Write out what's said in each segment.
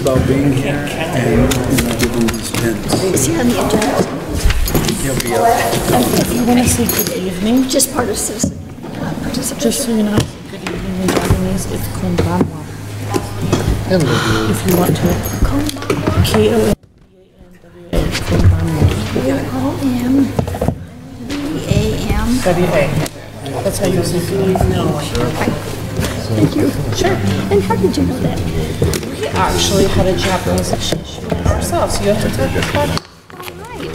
about being here and give him these pins. Is he on the agenda? He'll be up. If you want to say good evening, Just part of citizen participation. just so you know, good evening in Japanese, it's konbanwa. Hello. If you want to. Konbanwa. K-O-N-B-A-N-W-A, konbanwa. O-M-B-A-M. W-A. That's how you say good evening. Thank you. Sure. And how did you know that? We actually had a Japanese exchange ourselves. You have to take this one. All right.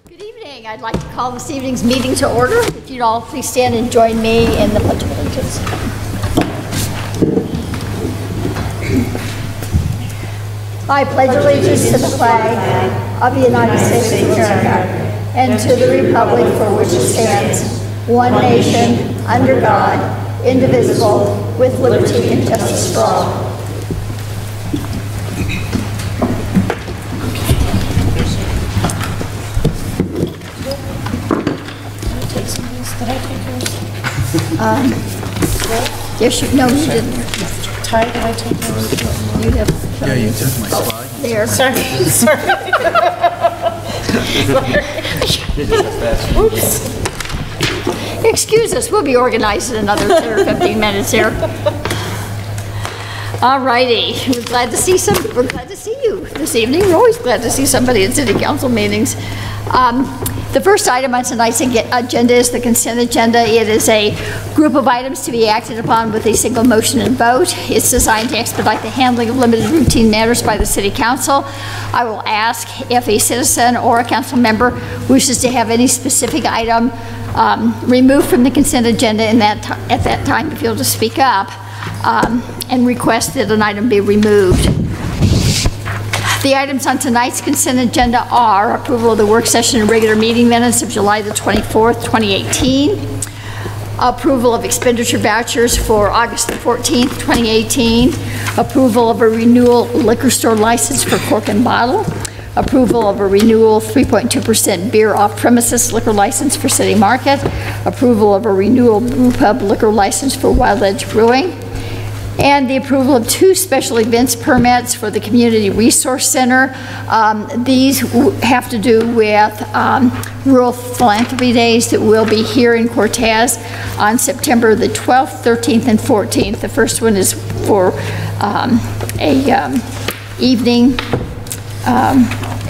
Good evening. I'd like to call this evening's meeting to order. If you'd all please stand and join me in the Pledge of Allegiance. I pledge allegiance to the flag of the United States of America and to the republic for which it stands, one nation, under God, indivisible, with liberty and justice for all. Yes, you, no, you didn't. Ty, did I take yours? You have. Yeah, you took my spot. There. Sorry, sorry. Oops. Excuse us, we'll be organized in another 10 or 15 minutes here. All righty, we're glad to see you this evening. We're always glad to see somebody at city council meetings. The first item on tonight's agenda is the consent agenda. It is a group of items to be acted upon with a single motion and vote. It's designed to expedite the handling of limited routine matters by the city council. I will ask if a citizen or a council member wishes to have any specific item removed from the consent agenda at that time, if you'll just speak up and request that an item be removed. The items on tonight's consent agenda are approval of the work session and regular meeting minutes of July the 24th, 2018, approval of expenditure vouchers for August the 14th, 2018, approval of a renewal liquor store license for Cork and Bottle, approval of a renewal 3.2% beer off-premises liquor license for City Market, approval of a renewal brew pub liquor license for Wild Edge Brewing, and the approval of 2 special events permits for the Community Resource Center. These have to do with Rural Philanthropy Days that will be here in Cortez on September the 12th, 13th, and 14th. The first one is for a evening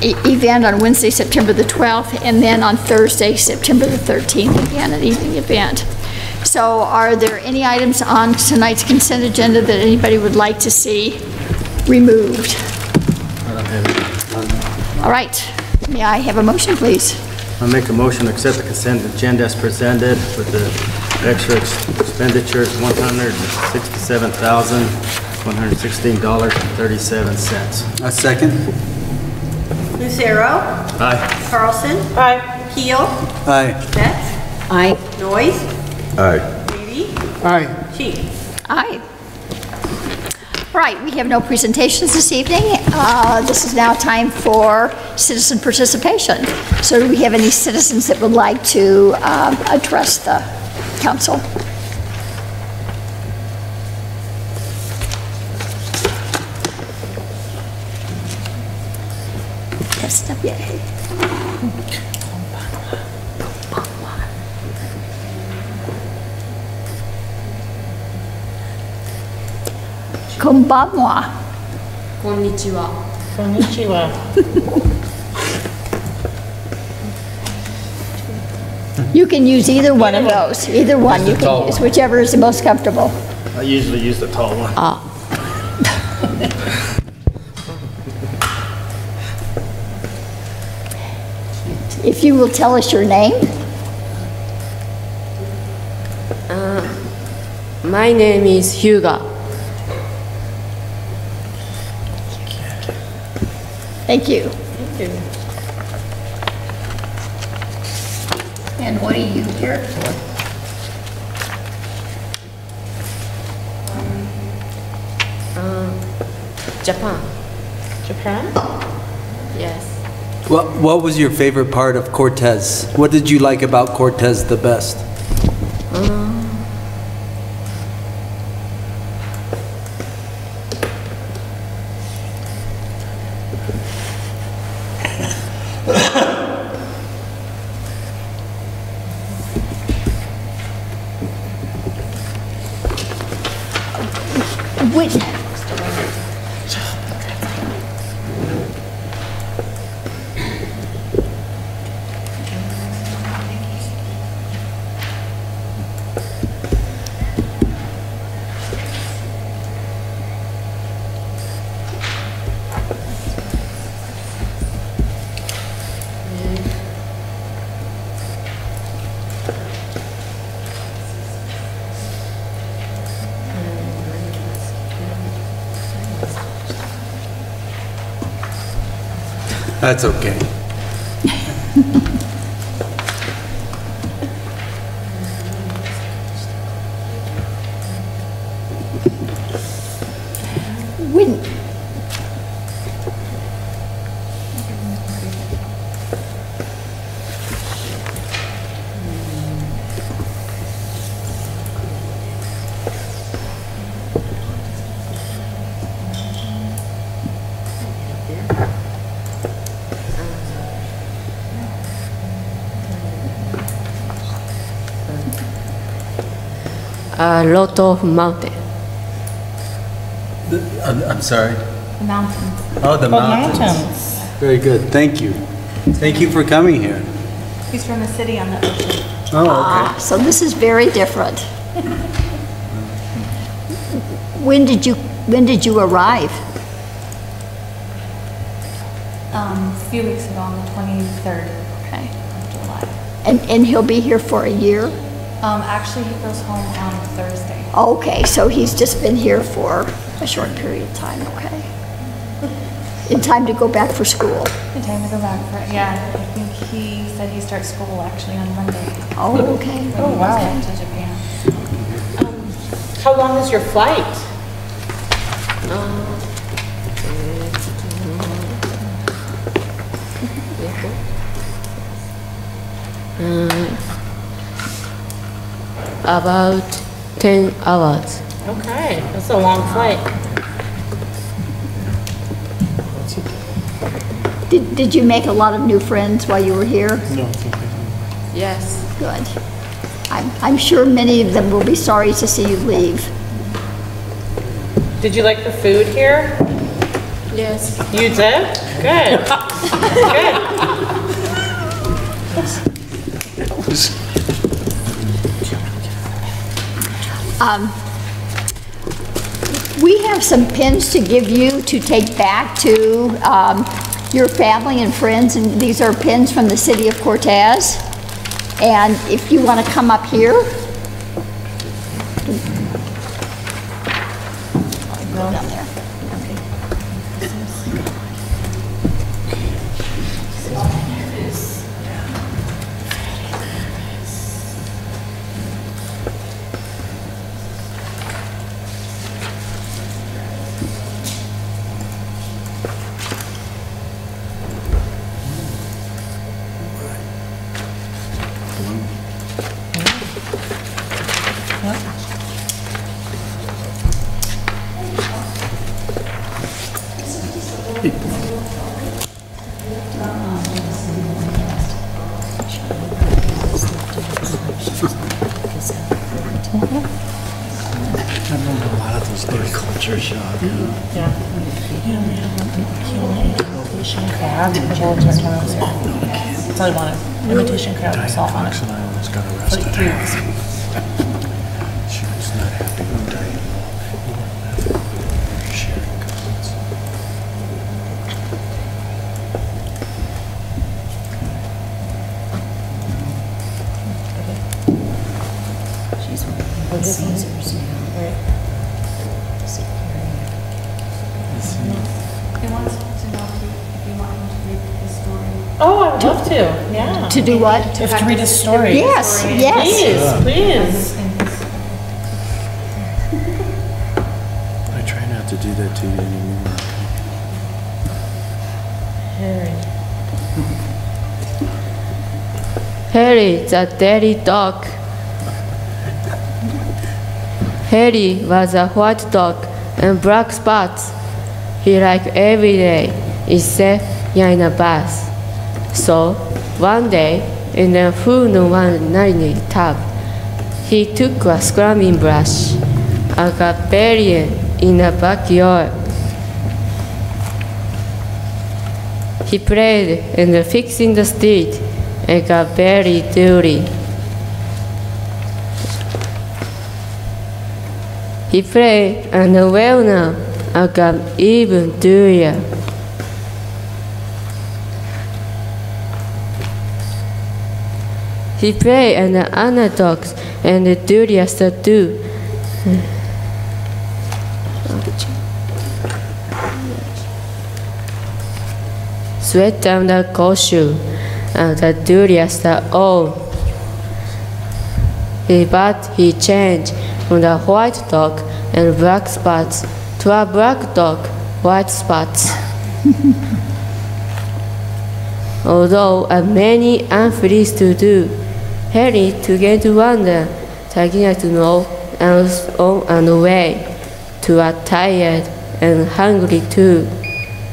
event on Wednesday, September the 12th, and then on Thursday, September the 13th, again, an evening event. So are there any items on tonight's consent agenda that anybody would like to see removed? All right. May I have a motion, please? I'll make a motion to accept the consent agenda as presented with the extra expenditures, $167,116.37. A second. Lucero. Aye. Carlson. Aye. Keel. Aye. Betts. Aye. Noyes. Aye. Beatty. Aye. Sheep. Aye. All right, we have no presentations this evening. This is now time for citizen participation. So do we have any citizens that would like to address the council? Yes, Konbanwa. Konnichiwa. Konnichiwa. You can use either one of those. Either one you can use, whichever is the most comfortable. I usually use the tall one. If you will tell us your name. My name is Hyuga. Thank you. And what are you here for? Japan. Japan? Yes. What was your favorite part of Cortez? What did you like about Cortez the best? Whit- That's okay. When, A lot of mountain. I'm sorry. The mountains. Oh, the Oh, mountains. mountains. Very good. Thank you. Thank you for coming here. He's from a city on the ocean. Oh, ah, so this is very different. When did you arrive? A few weeks ago on the 23rd Okay. of July. And he'll be here for a year? Actually, he goes home on Thursday. Okay, so he's just been here for a short period of time, okay. In time to go back for school. In time to go back for it. Yeah, I think he said he starts school actually on Monday. Oh, okay. Oh, wow. He's going to Japan. How long is your flight? About 10 hours. Okay, that's a long flight. Did you make a lot of new friends while you were here? Yes. Good. I'm sure many of them will be sorry to see you leave. Did you like the food here? Yes. You did? Good. We have some pins to give you to take back to your family and friends, and these are pins from the city of Cortez. And if you want to come up here. Go down there. I remember a lot of those big culture shock. Crab, the whole time. That's all I wanted. Imitation crab with salt on it. Fox and I almost got arrested. Like 3 weeks. She was not happy with Diane at all. We were sharing comments. He wants to know if you want him to read his story. Oh, I would love to. Yeah. To do what? If to read a story. Yes, yes. Please. I try not to do that to you anymore. Harry, the daily dog. Harry was a white dog and black spots. He liked every day, except in a bath. So, one day, in a full urinary tub, he took a scrubbing brush, a barbarian in the backyard. He played and fixing the street and got very dirty. He played and well now I got even dirtier. He played and the underdogs and the dirtiest too. Sweat down the costume and the dirtiest all. But he changed from the white dog and black spots to a black dog, white spots. Although many unfree to do, Harry began to wonder, taking to know and on the way to a tired and hungry too.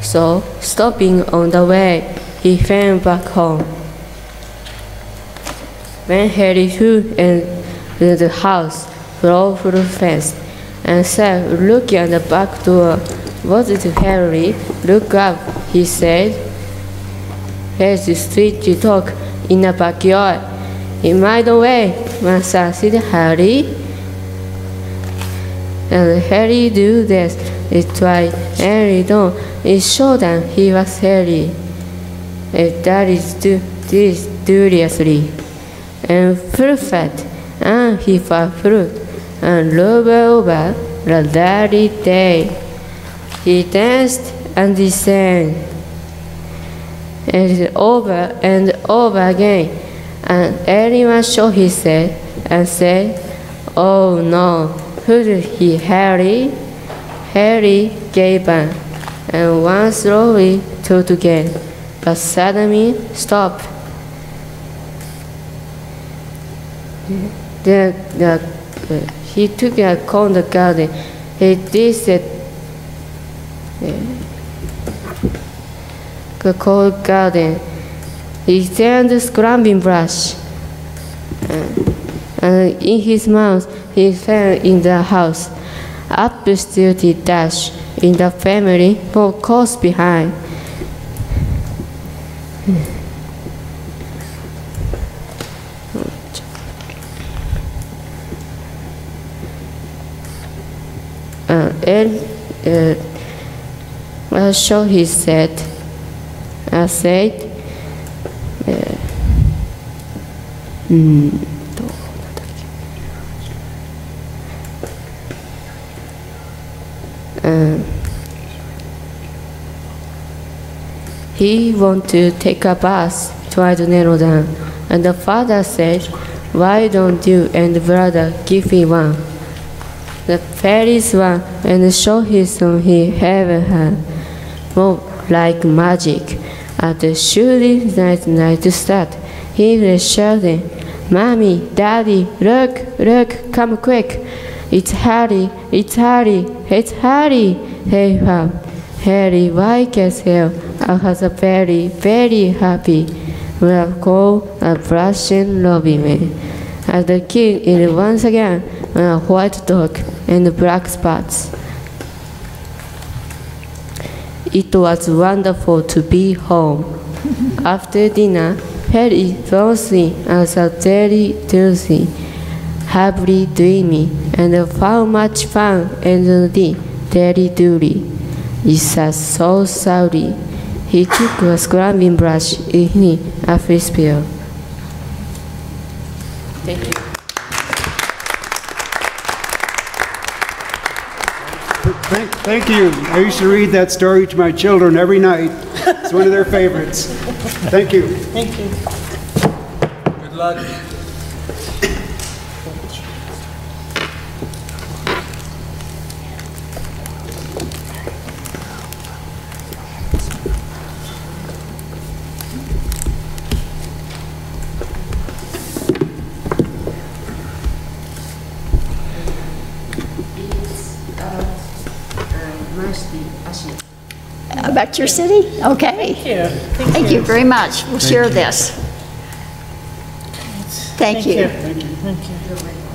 So, stopping on the way, he went back home. When Harry flew into the house, broke through the fence, and said, looking at the back door, "Was it Harry? Look up," he said. "There's the street you talk in the backyard. In my way, Master," said Harry. And Harry do this. It tried Harry don't. It showed that he was Harry. If that is do this seriously. And perfect, and he fell fruit, and over the very day. He danced and he sang. And over and over again. And everyone shook his head and said, "Oh no, who did he, Harry?" Harry gave up and one slowly took again, but suddenly stopped. Then he took a corner garden. He did the cold garden. He turned the scrubbing brush, and in his mouth he fell in the house. Up the stairs he dashed in the family, for close behind. So he said, he wanted to take a bus to narrow down, and the father said, "Why don't you and brother give me one?" The fairies one and showed his son he had more like magic. At the shooting night to start, he was shouting, "Mommy, Daddy, look, come quick. It's Harry, it's Harry, it's Harry." Hey, Harry, why can't hell? I was very, very happy. We are called a brushing loving man. And the king is once again a white dog and black spots. It was wonderful to be home. After dinner, Harry fell asleep as a very Thursday, happily dreaming, and found much fun and the very duty. He was so sorry. He took a scrubbing brush in a frisbee. Thank you. Thank you. I used to read that story to my children every night. It's one of their favorites. Thank you. Thank you. Good luck. Back to your city? Okay. Thank you very much. We'll share this. Thank you.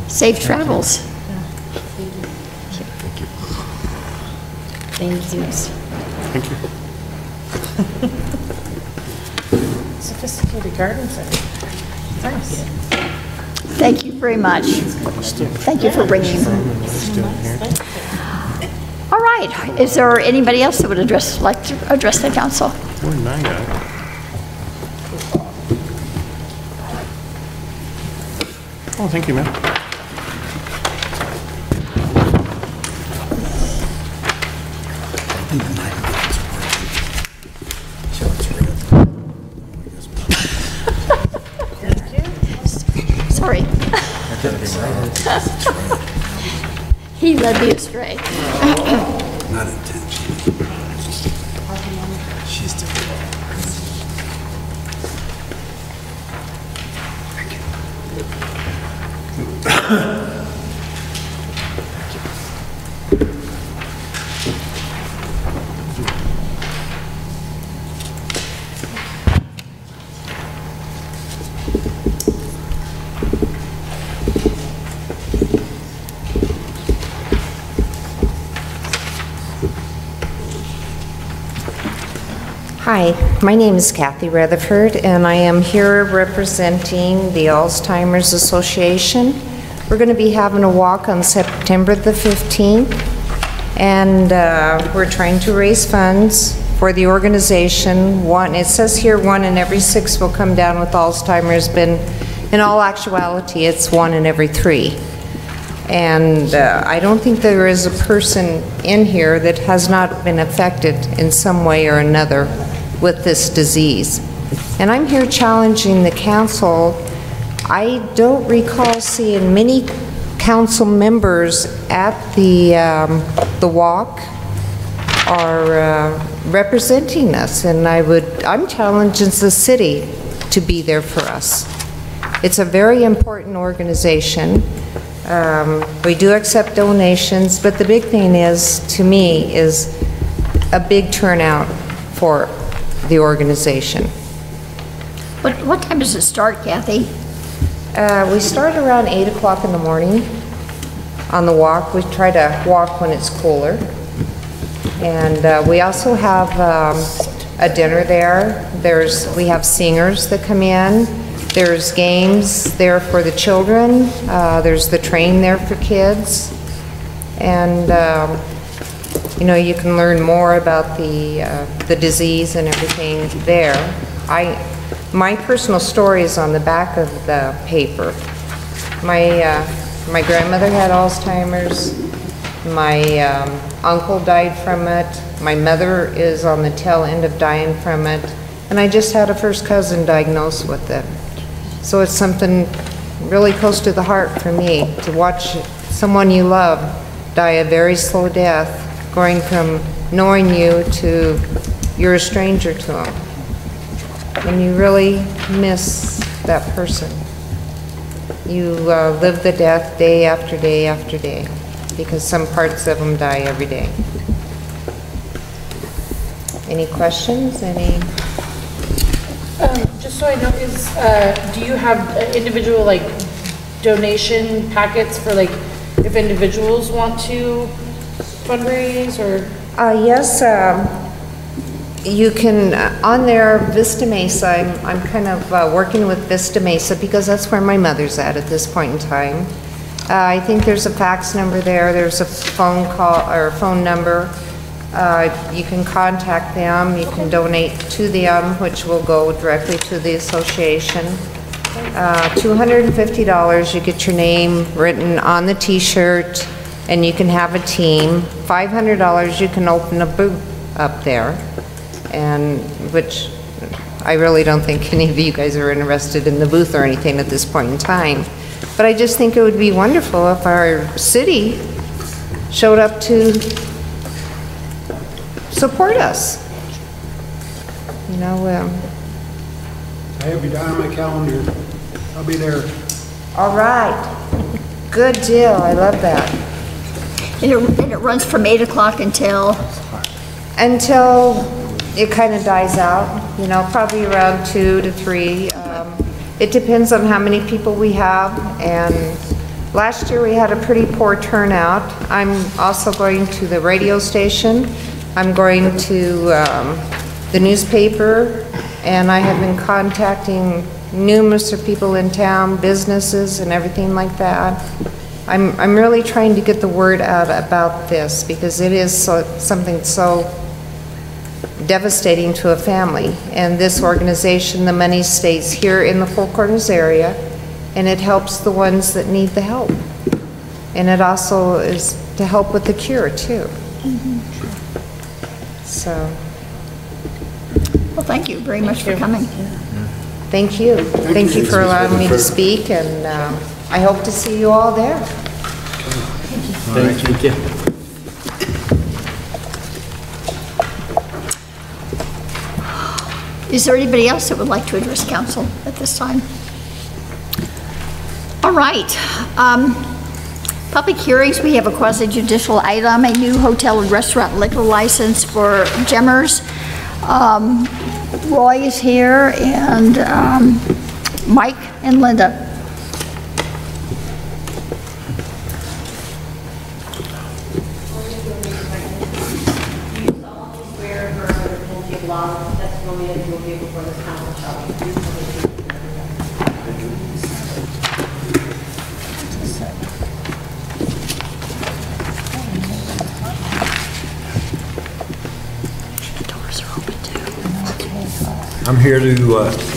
Safe travels. Thank you. Thank you. Sophisticated garden center. Nice. Thank you very much. Thank you for bringing. All right, is there anybody else that would like to address the council? More than I got. Oh, thank you, ma'am. Sorry. He led me astray. Not intentionally. She's different. Hi, my name is Kathy Rutherford, and I am here representing the Alzheimer's Association. We're going to be having a walk on September the 15th, and we're trying to raise funds for the organization. It says here 1 in every 6 will come down with Alzheimer's, but in all actuality, it's 1 in every 3. And I don't think there is a person in here that has not been affected in some way or another with this disease. And I'm here challenging the council. I don't recall seeing many council members at the walk are representing us, and I'm challenging the city to be there for us. It's a very important organization. We do accept donations, but the big thing is, to me, is a big turnout for the organization. What time does it start, Kathy? We start around 8 o'clock in the morning on the walk. We try to walk when it's cooler. And we also have a dinner there. We have singers that come in. There's games there for the children. There's the train there for kids. And you know, you can learn more about the disease and everything there. My personal story is on the back of the paper. My grandmother had Alzheimer's. My uncle died from it. My mother is on the tail end of dying from it. And I just had a first cousin diagnosed with it. So it's something really close to the heart for me to watch someone you love die a very slow death, going from knowing you to you're a stranger to them. And you really miss that person. You live the death day after day after day, because some parts of them die every day. Any questions? Just so I know, do you have individual like donation packets for like if individuals want to fundraise or? Yes, you can, on there, Vista Mesa, I'm kind of working with Vista Mesa because that's where my mother's at this point in time. I think there's a fax number there, there's a phone call or phone number. You can contact them, you can donate to them, which will go directly to the association. $250, you get your name written on the t-shirt, and you can have a team. $500, you can open a booth up there, and which I really don't think any of you guys are interested in the booth or anything at this point in time. But I just think it would be wonderful if our city showed up to support us. You know, I have you down on my calendar. I'll be there. all right. Good deal, I love that. And it runs from 8 o'clock until? Until it kind of dies out, you know, probably around 2 to 3. It depends on how many people we have, and Last year, we had a pretty poor turnout. I'm also going to the radio station. I'm going to the newspaper, and I have been contacting numerous of people in town, businesses and everything like that. I'm really trying to get the word out about this because it is something so devastating to a family. And this organization, the money stays here in the Four Corners area, and it helps the ones that need the help. And it also is to help with the cure, too. So. Well, thank you very much for coming. Thank you. Thank you for allowing me to speak, and I hope to see you all there. Thank you. Is there anybody else that would like to address council at this time? All right. Public hearings, we have a quasi-judicial item, a new hotel and restaurant liquor license for Gemmers. Roy is here, and Mike and Linda. I'm here to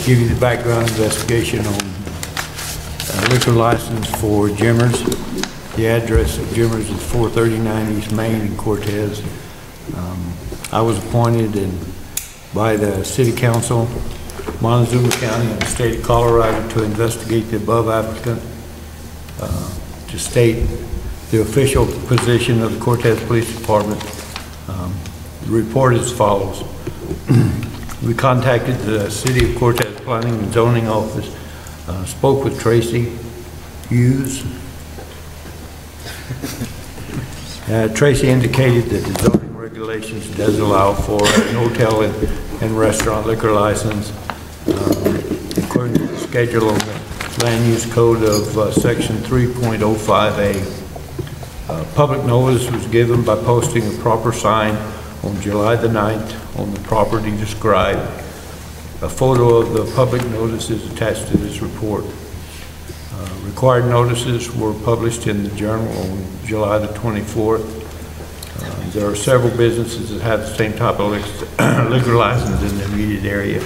give you the background investigation on a liquor license for Gemmers. The address of Gemmers is 439 East Main in Cortez. I was appointed by the City Council, Montezuma County, and the State of Colorado to investigate the above applicant, to state the official position of the Cortez Police Department. The report is as follows. We contacted the City of Cortez Planning and Zoning Office, spoke with Tracy Hughes. Tracy indicated that the zoning regulations does allow for an hotel and restaurant liquor license according to the schedule of the Land Use Code of Section 3.05A. Public notice was given by posting a proper sign on July the 9th on the property described. A photo of the public notice is attached to this report. Required notices were published in the Journal on July the 24th. There are several businesses that have the same type of liquor license in the immediate area.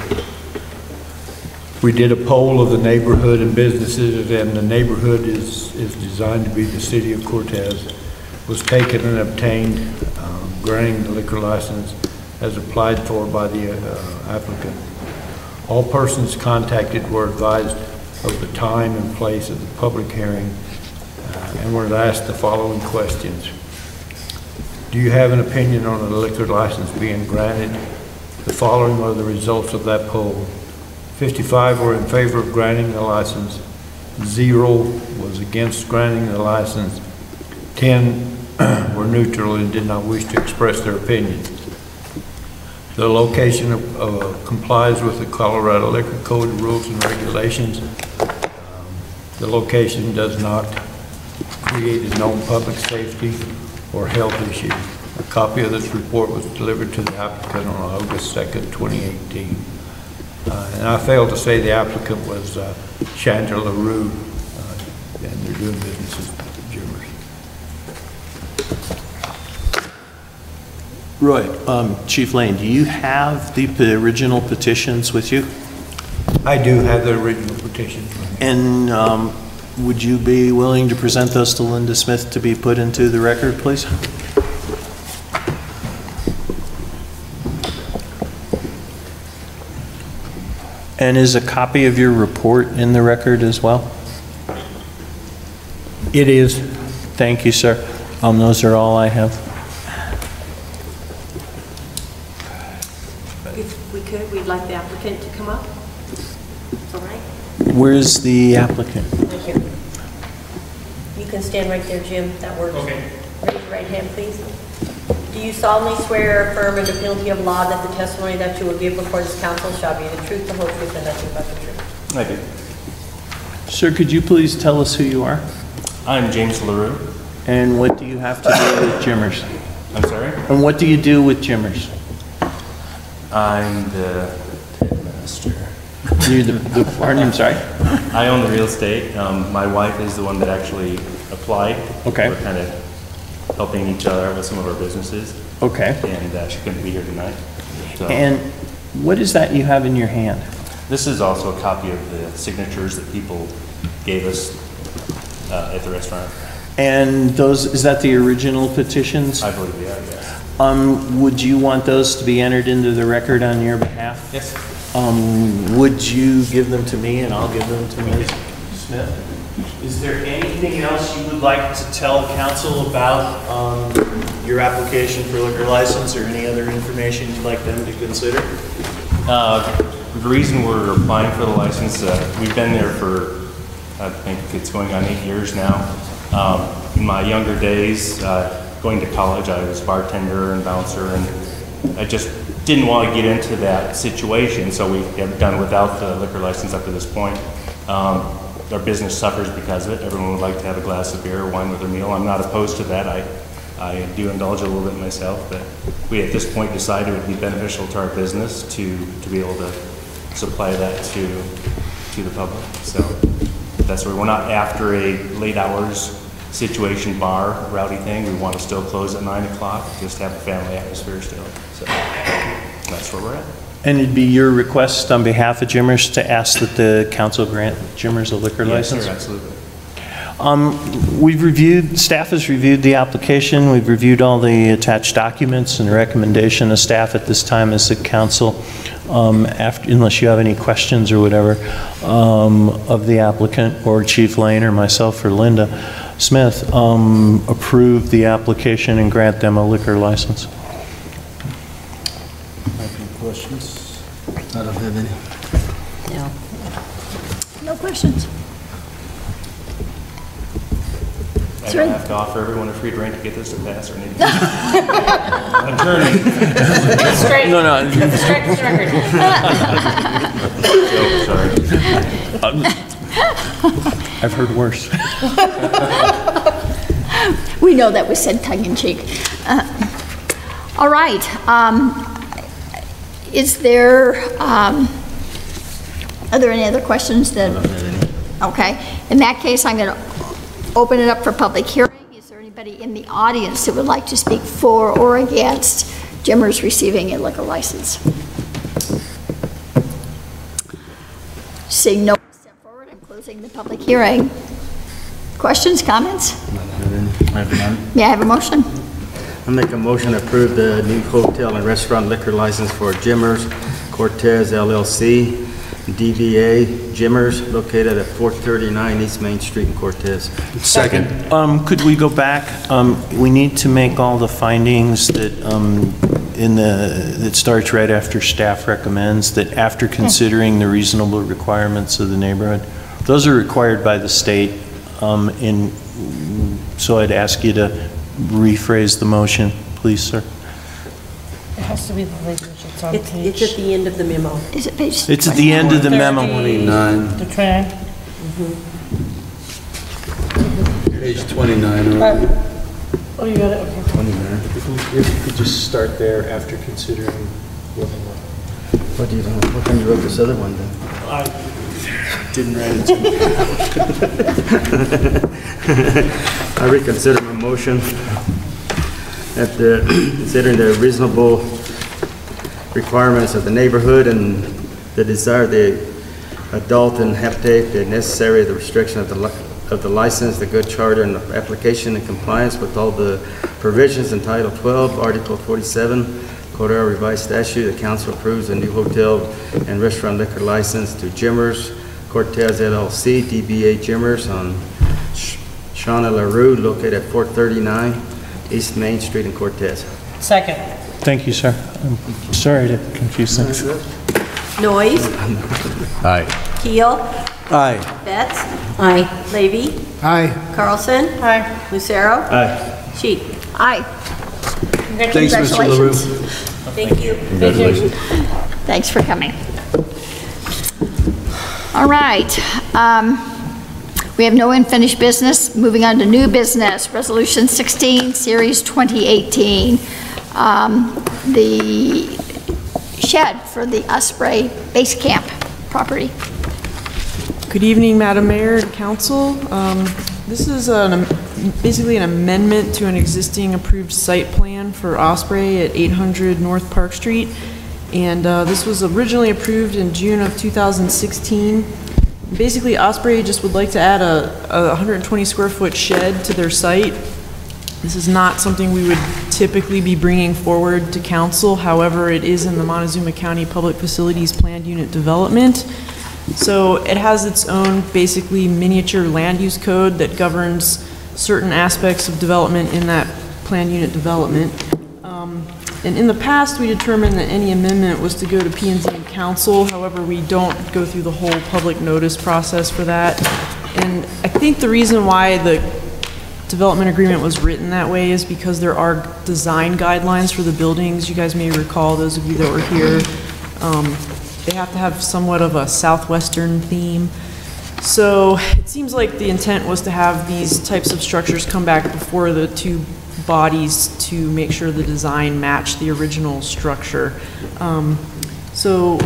We did a poll of the neighborhood and businesses, and the neighborhood is designed to be the City of Cortez. Was taken and obtained, granting the liquor license as applied for by the applicant. All persons contacted were advised of the time and place of the public hearing and were asked the following questions. Do you have an opinion on a liquor license being granted? The following are the results of that poll. 55 were in favor of granting the license. 0 was against granting the license. 10 were neutral and did not wish to express their opinion. The location complies with the Colorado Liquor Code rules and regulations. The location does not create a known public safety or health issue. A copy of this report was delivered to the applicant on August 2nd, 2018. And I failed to say the applicant was Chandra LaRue, and they're doing business as Gemmers. Roy, Chief Lane, do you have the original petitions with you? I do have the original petitions. And would you be willing to present those to Linda Smith to be put into the record, please? And is a copy of your report in the record as well? It is. Thank you, sir. Those are all I have. If we could, we'd like the applicant to come up. All right. Where's the applicant? Right here. You can stand right there, Jim. That works. Okay. Raise your right hand, please. Do you solemnly swear or affirm under penalty of law that the testimony that you will give before this council shall be the truth, the whole truth, and nothing but the truth? I do. Sir, could you please tell us who you are? I'm James LaRue. And what do you have to do with Jimmers? I'm sorry? And what do you do with Jimmers? I'm the headmaster. You're the partner, I'm sorry? I own the real estate. My wife is the one that actually applied. Okay. We're kind of helping each other out with some of our businesses. Okay. And she couldn't be here tonight. So. And what is that you have in your hand? This is also a copy of the signatures that people gave us at the restaurant. And those, is that the original petitions? I believe they are, yes. Would you want those to be entered into the record on your behalf? Yes. Would you give them to me and I'll give them to Ms. Smith? Is there anything else you would like to tell council about your application for liquor license or any other information you'd like them to consider? The reason we're applying for the license, we've been there for, I think it's going on 8 years now. In my younger days, going to college, I was bartender and bouncer, and I just didn't want to get into that situation, so we have done without the liquor license up to this point. Our business suffers because of it. Everyone would like to have a glass of beer or wine with their meal. I'm not opposed to that. I do indulge a little bit myself, but we at this point decided it would be beneficial to our business to be able to supply that to the public. So that's where we're not after a late hours situation bar rowdy thing. We want to still close at 9 o'clock, just have a family atmosphere still. So that's where we're at. And it'd be your request on behalf of Jimmers to ask that the council grant Jimmers a liquor license? Yes, sir, absolutely. Staff has reviewed the application. We've reviewed all the attached documents, and the recommendation of staff at this time is that council, unless you have any questions or whatever, of the applicant or Chief Lane or myself or Linda Smith, approve the application and grant them a liquor license. Any questions? I don't have any. No. No questions. I don't have to offer everyone a free drink to get this to pass or anything. Attorney. Strike. No. Strike the record. Sorry. I've heard worse. We know that was said tongue-in-cheek. All right. Is there, are there any other questions that? Okay. In that case, I'm going to open it up for public hearing. Is there anybody in the audience that would like to speak for or against Jimmers receiving a liquor license? Seeing no one step forward, I'm closing the public hearing. Questions, comments? I have none. May I have a motion? I make a motion to approve the new hotel and restaurant liquor license for Jimmers Cortez LLC, DBA Jimmers, located at 439 East Main Street in Cortez. Second. Could we go back? We need to make all the findings that that starts right after staff recommends, that after considering the reasonable requirements of the neighborhood. Those are required by the state, so I'd ask you to rephrase the motion, please, sir. It has to be the language that's on page. It's at the end of the memo. Is it page? It's at the end of the memo. 29. The 29? Page 29. Oh, you got it, okay. 29. If you could just start there after considering What can you wrote this other one then? I didn't write it. I reconsider my motion at considering the reasonable requirements of the neighborhood and the desire of the adult and heptate, the necessary, the restriction of the license, the good charter, and the application in compliance with all the provisions in Title 12, Article 47, Codero Revised Statute. The council approves a new hotel and restaurant liquor license to Jimmers Cortez LLC, DBA Jimmers on Shauna LaRue, located at 439 East Main Street in Cortez. Second. Thank you, sir. I'm sorry to confuse things. Noyes? Aye. Keel? Aye. Betts? Aye. Levy? Aye. Carlson? Aye. Lucero? Aye. Sheik? Aye. Thanks, Mr. LaRue. Thank you. Congratulations. Thanks for coming. All right. We have no unfinished business. Moving on to new business, Resolution 16, Series 2018. The shed for the Osprey Base Camp property. Good evening, Madam Mayor and Council. This is basically an amendment to an existing approved site plan for Osprey at 800 North Park Street. And this was originally approved in June of 2016. Basically, Osprey just would like to add a 120 square foot shed to their site. This is not something we would typically be bringing forward to council. However, it is in the Montezuma County Public Facilities Planned Unit Development. So it has its own basically miniature land use code that governs certain aspects of development in that planned unit development. And in the past, we determined that any amendment was to go to P&Z and council. However, we don't go through the whole public notice process for that. And I think the reason why the development agreement was written that way is because there are design guidelines for the buildings. You guys may recall, those of you that were here, they have to have somewhat of a southwestern theme. So it seems like the intent was to have these types of structures come back before the two bodies to make sure the design matched the original structure. So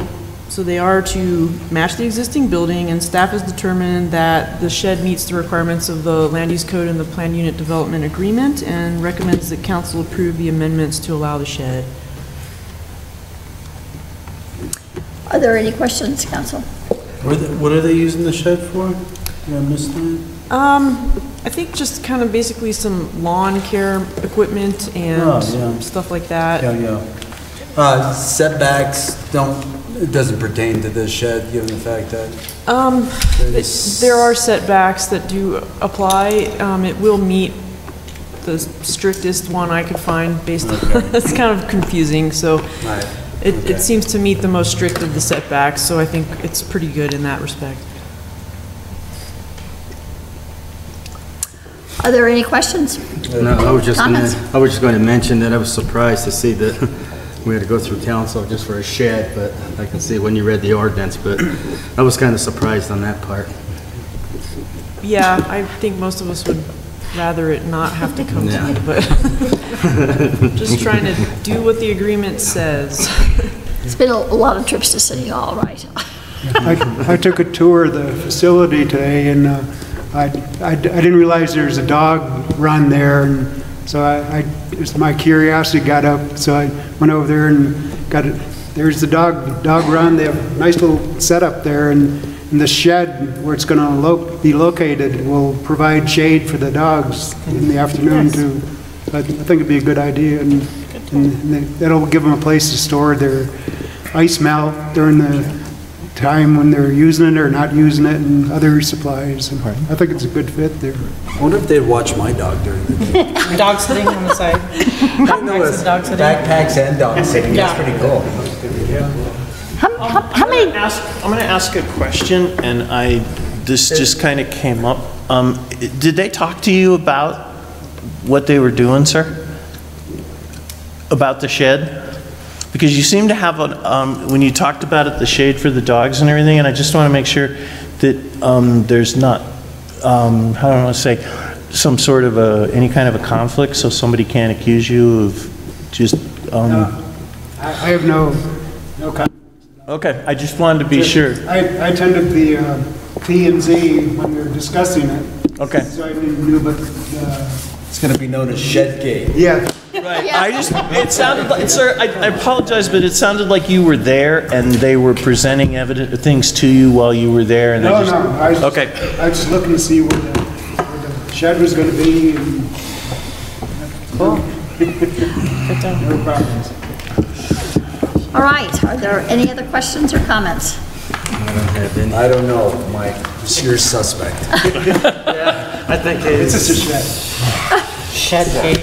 they are to match the existing building, and staff has determined that the shed meets the requirements of the land use code and the planned unit development agreement, and recommends that council approve the amendments to allow the shed. Are there any questions, council? What are they using the shed for? Yeah, I missed that. I think just kind of basically some lawn care equipment and stuff like that. Setbacks it doesn't pertain to this shed, given the fact that there are setbacks that do apply. It will meet the strictest one I could find based on, it's kind of confusing, so it seems to meet the most strict of the setbacks, so I think it's pretty good in that respect. Are there any questions? No, I was just Comments? going to mention that I was surprised to see that we had to go through council just for a shed, but I can see when you read the ordinance, but I was kind of surprised on that part. Yeah, I think most of us would rather it not have to come to you, but just trying to do what the agreement says. It's been a lot of trips to City Hall, right? I took a tour of the facility today, and I didn't realize there's a dog run there, and so just my curiosity got up, so I went over there and there's the dog run. They have a nice little setup there, and the shed where it's going to be located will provide shade for the dogs in the afternoon too. So I think it'd be a good idea, and that'll give them a place to store their ice melt during the time when they're using it or not using it, and other supplies. And I think it's a good fit there. I wonder if they'd watch my dog during the day. Dog sitting on the side. Backpacks and dog sitting, that's pretty cool. How many? I'm going to ask a question, and this just kind of came up. Did they talk to you about what they were doing, sir? About the shed? Because you seem to have, when you talked about it, the shade for the dogs and everything, and I just want to make sure that there's not, how do I want to say, some sort of any kind of a conflict, so somebody can't accuse you of just... I have no conflict. Okay, I just wanted to be sure. I attended the P&Z when we were discussing it. Okay. So I knew about it's going to be known as Shedgate. Yeah. Right. It sounded like, sir, I apologize, but it sounded like you were there and they were presenting things to you while you were there. And No, I was just looking to see where the shed was going to be. And Cool. No problems. All right, are there any other questions or comments? I don't have any. I don't know, Mike. You're suspect. Yeah, I think it's just a shed. Shedgate.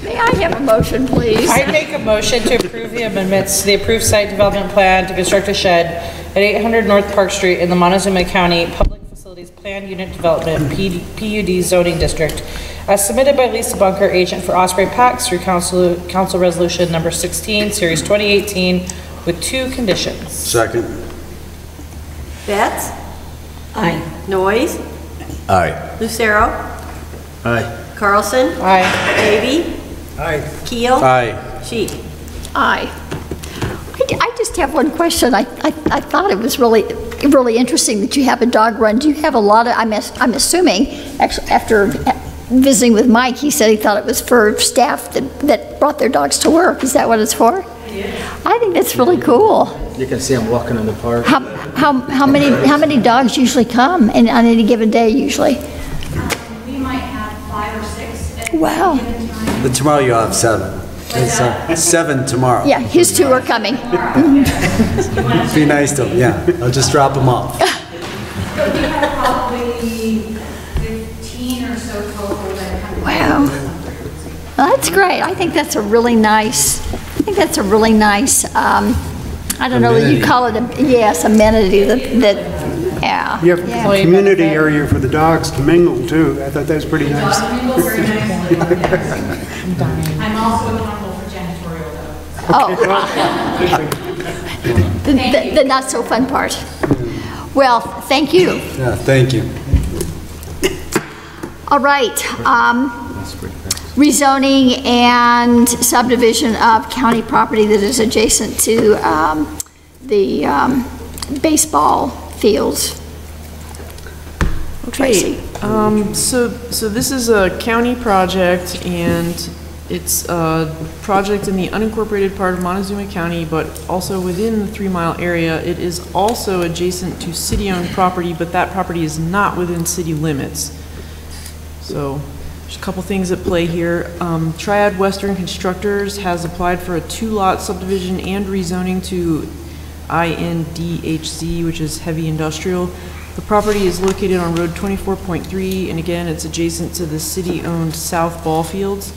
May I have a motion, please? I make a motion to approve the amendments to the approved site development plan to construct a shed at 800 North Park Street in the Montezuma County Public Facilities Planned Unit Development PUD zoning district, as submitted by Lisa Bunker, agent for Osprey Packs, through Council Resolution number 16, Series 2018, with 2 conditions. Second. Betts? Aye. Noyes? Aye. Lucero? Aye. Carlson? Aye. Davy? Aye. Keel? Aye. Sheep? Aye. I just have one question. I thought it was really interesting that you have a dog run. Do you have a lot of, I'm assuming, actually, after visiting with Mike, he said he thought it was for staff that brought their dogs to work. Is that what it's for? I think that's really cool. You can see them walking in the park. How many dogs usually come on any given day usually? We might have 5 or 6. Wow. But tomorrow you'll have 7. It's 7 tomorrow. Yeah, his 2 are coming. Be nice to them, yeah. I'll just drop them off. So we have probably 15 or so total that have. Wow. Well, that's great. I think that's a really nice, I don't know that you call it amenity that yeah. You have a community area for the dogs to mingle too. I thought that was pretty nice. I'm also accountable for janitorial though. Oh. The not so fun part. Well, thank you. Yeah, thank you. All right. Rezoning and subdivision of county property that is adjacent to the baseball fields. Okay, so this is a county project, and it's a project in the unincorporated part of Montezuma County, but also within the 3-mile area. It is also adjacent to city-owned property, but that property is not within city limits. So there's a couple things at play here. Triad Western Constructors has applied for a 2-lot subdivision and rezoning to INDHZ, which is heavy industrial. The property is located on Road 24.3, and again, it's adjacent to the city-owned South Ball Fields.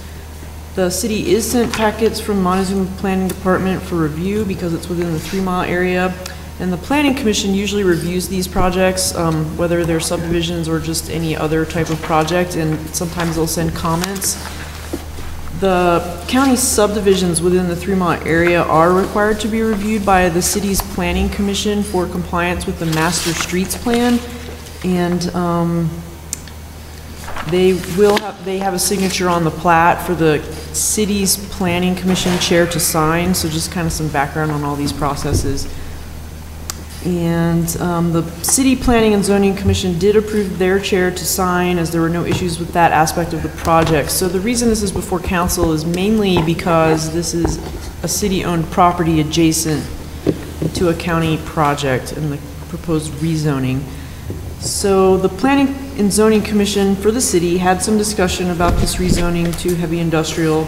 The city is sent packets from Montezuma Planning Department for review because it's within the 3-mile area. And the Planning Commission usually reviews these projects, whether they're subdivisions or just any other type of project, and sometimes they'll send comments. The county subdivisions within the 3-mile area are required to be reviewed by the city's Planning Commission for compliance with the Master Streets Plan, and they have a signature on the plat for the city's Planning Commission chair to sign. So just kind of some background on all these processes. And the City Planning and Zoning Commission did approve their chair to sign, as there were no issues with that aspect of the project. So the reason this is before council is mainly because this is a city-owned property adjacent to a county project and the proposed rezoning. So the Planning and Zoning Commission for the city had some discussion about this rezoning to heavy industrial,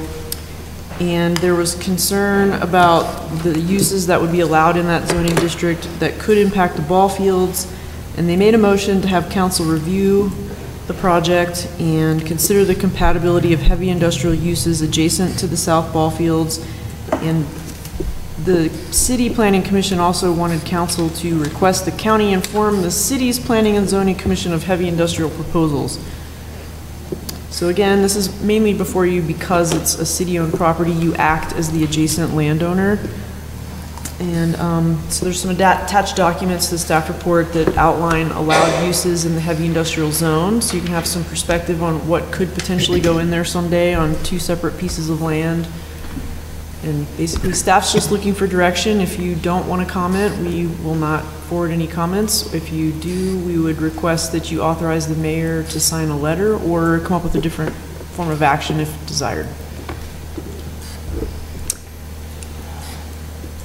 and there was concern about the uses that would be allowed in that zoning district that could impact the ball fields, and they made a motion to have council review the project and consider the compatibility of heavy industrial uses adjacent to the south ball fields. And the City Planning Commission also wanted council to request the county inform the city's Planning and Zoning Commission of heavy industrial proposals. So again, this is mainly before you because it's a city-owned property. You act as the adjacent landowner. And so there's some attached documents to the staff report that outline allowed uses in the heavy industrial zone. So you can have some perspective on what could potentially go in there someday on 2 separate pieces of land. And basically, staff's just looking for direction. If you don't want to comment, we will not forward any comments. If you do, we would request that you authorize the mayor to sign a letter or come up with a different form of action if desired.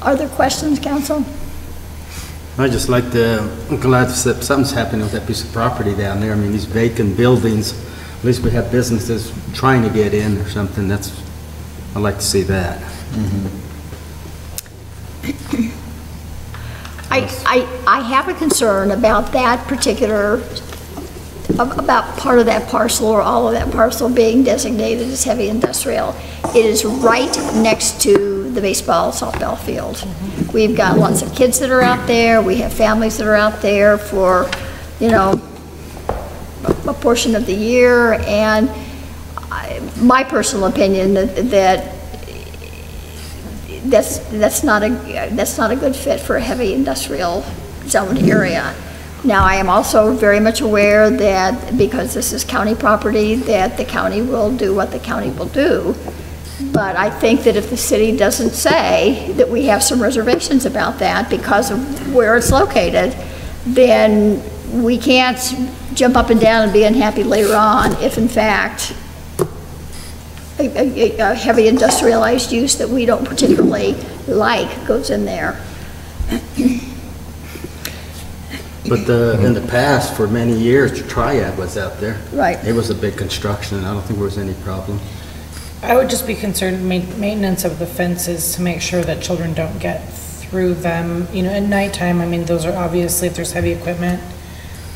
Are there questions, council? I just like to, I'm glad that something's happening with that piece of property down there. I mean, these vacant buildings, at least we have businesses trying to get in or something. I'd like to see that. I have a concern about that particular, about part of that parcel or all of that parcel being designated as heavy industrial. It is right next to the baseball, softball field. We've got lots of kids that are out there. We have families that are out there for, you know, a portion of the year. And my personal opinion that's not a good fit for a heavy industrial zone area. Now, I am also very much aware that because this is county property, that the county will do what the county will do. But I think that if the city doesn't say that we have some reservations about that because of where it's located, then we can't jump up and down and be unhappy later on if in fact a heavy industrialized use that we don't particularly like goes in there. But in the past, for many years, the Triad was out there. Right. It was a big construction, and I don't think there was any problem. I would just be concerned maintenance of the fences to make sure that children don't get through them. You know, at nighttime, I mean, those are obviously, if there's heavy equipment,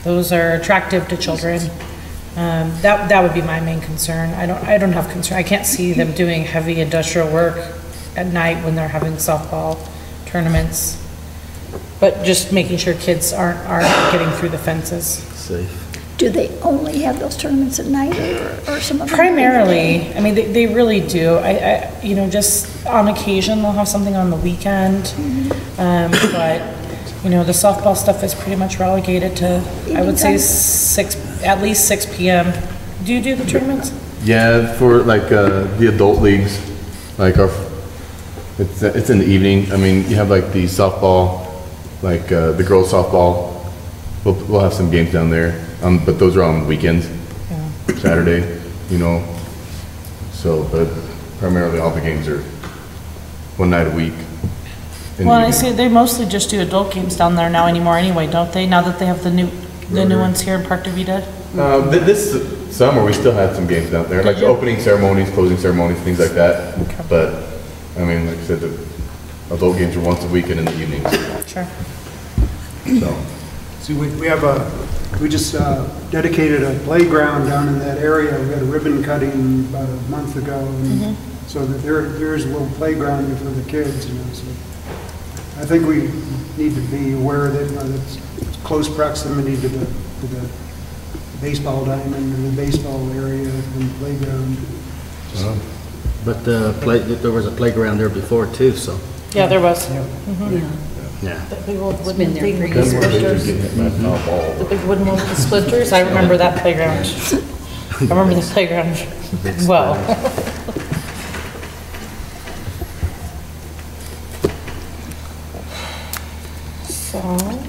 those are attractive to children. That would be my main concern. I don't have concern. I can't see them doing heavy industrial work at night when they're having softball tournaments. But just making sure kids aren't getting through the fences. Safe. Do they only have those tournaments at night or some of them? Primarily, I mean, they really do. You know, just on occasion they'll have something on the weekend. But, you know, the softball stuff is pretty much relegated to, I would say, at least 6 p.m. Do you do the tournaments? Yeah, for like the adult leagues, like it's in the evening. I mean, you have like the softball, like the girls softball. We'll have some games down there, but those are on weekends, Saturday, you know. So, but primarily all the games are one night a week. Well, I see they mostly just do adult games down there now anymore anyway, don't they? Now that they have the new ones here in Park Davida? This summer we still had some games down there, like opening ceremonies, closing ceremonies, things like that. Okay. But, I mean, like I said, the adult games are once a week and in the evenings. Sure. So. See, we just dedicated a playground down in that area. We had a ribbon cutting about a month ago, and so that there is a little playground there for the kids. You know, so I think we need to be aware that it's close proximity to the baseball diamond and the baseball area and the playground. But there was a playground there before too, so. Yeah, there was. Yeah. The big old wooden thing with the splitters. The big wooden one with the splitters. I remember that playground. I remember the playground well.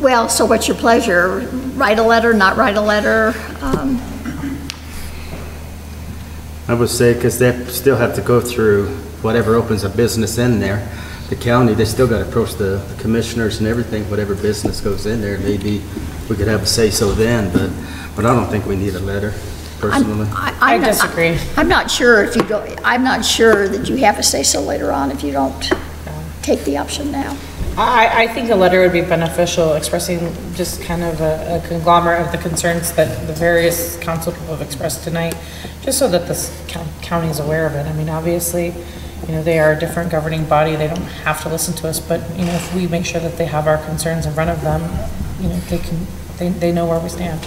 Well, so what's your pleasure? Write a letter, not write a letter? I would say, because they still have to go through whatever opens a business in there. The county, they still got to approach the commissioners and everything, whatever business goes in there. Maybe we could have a say-so then, but I don't think we need a letter, personally. I disagree. I'm not sure if you don't, I'm not sure that you have a say-so later on if you don't take the option now. I think a letter would be beneficial, expressing just kind of a conglomerate of the concerns that the various council people have expressed tonight, just so that this county is aware of it. I mean, obviously, you know, they are a different governing body. They don't have to listen to us, but, you know, if we make sure that they have our concerns in front of them, you know, they know where we stand.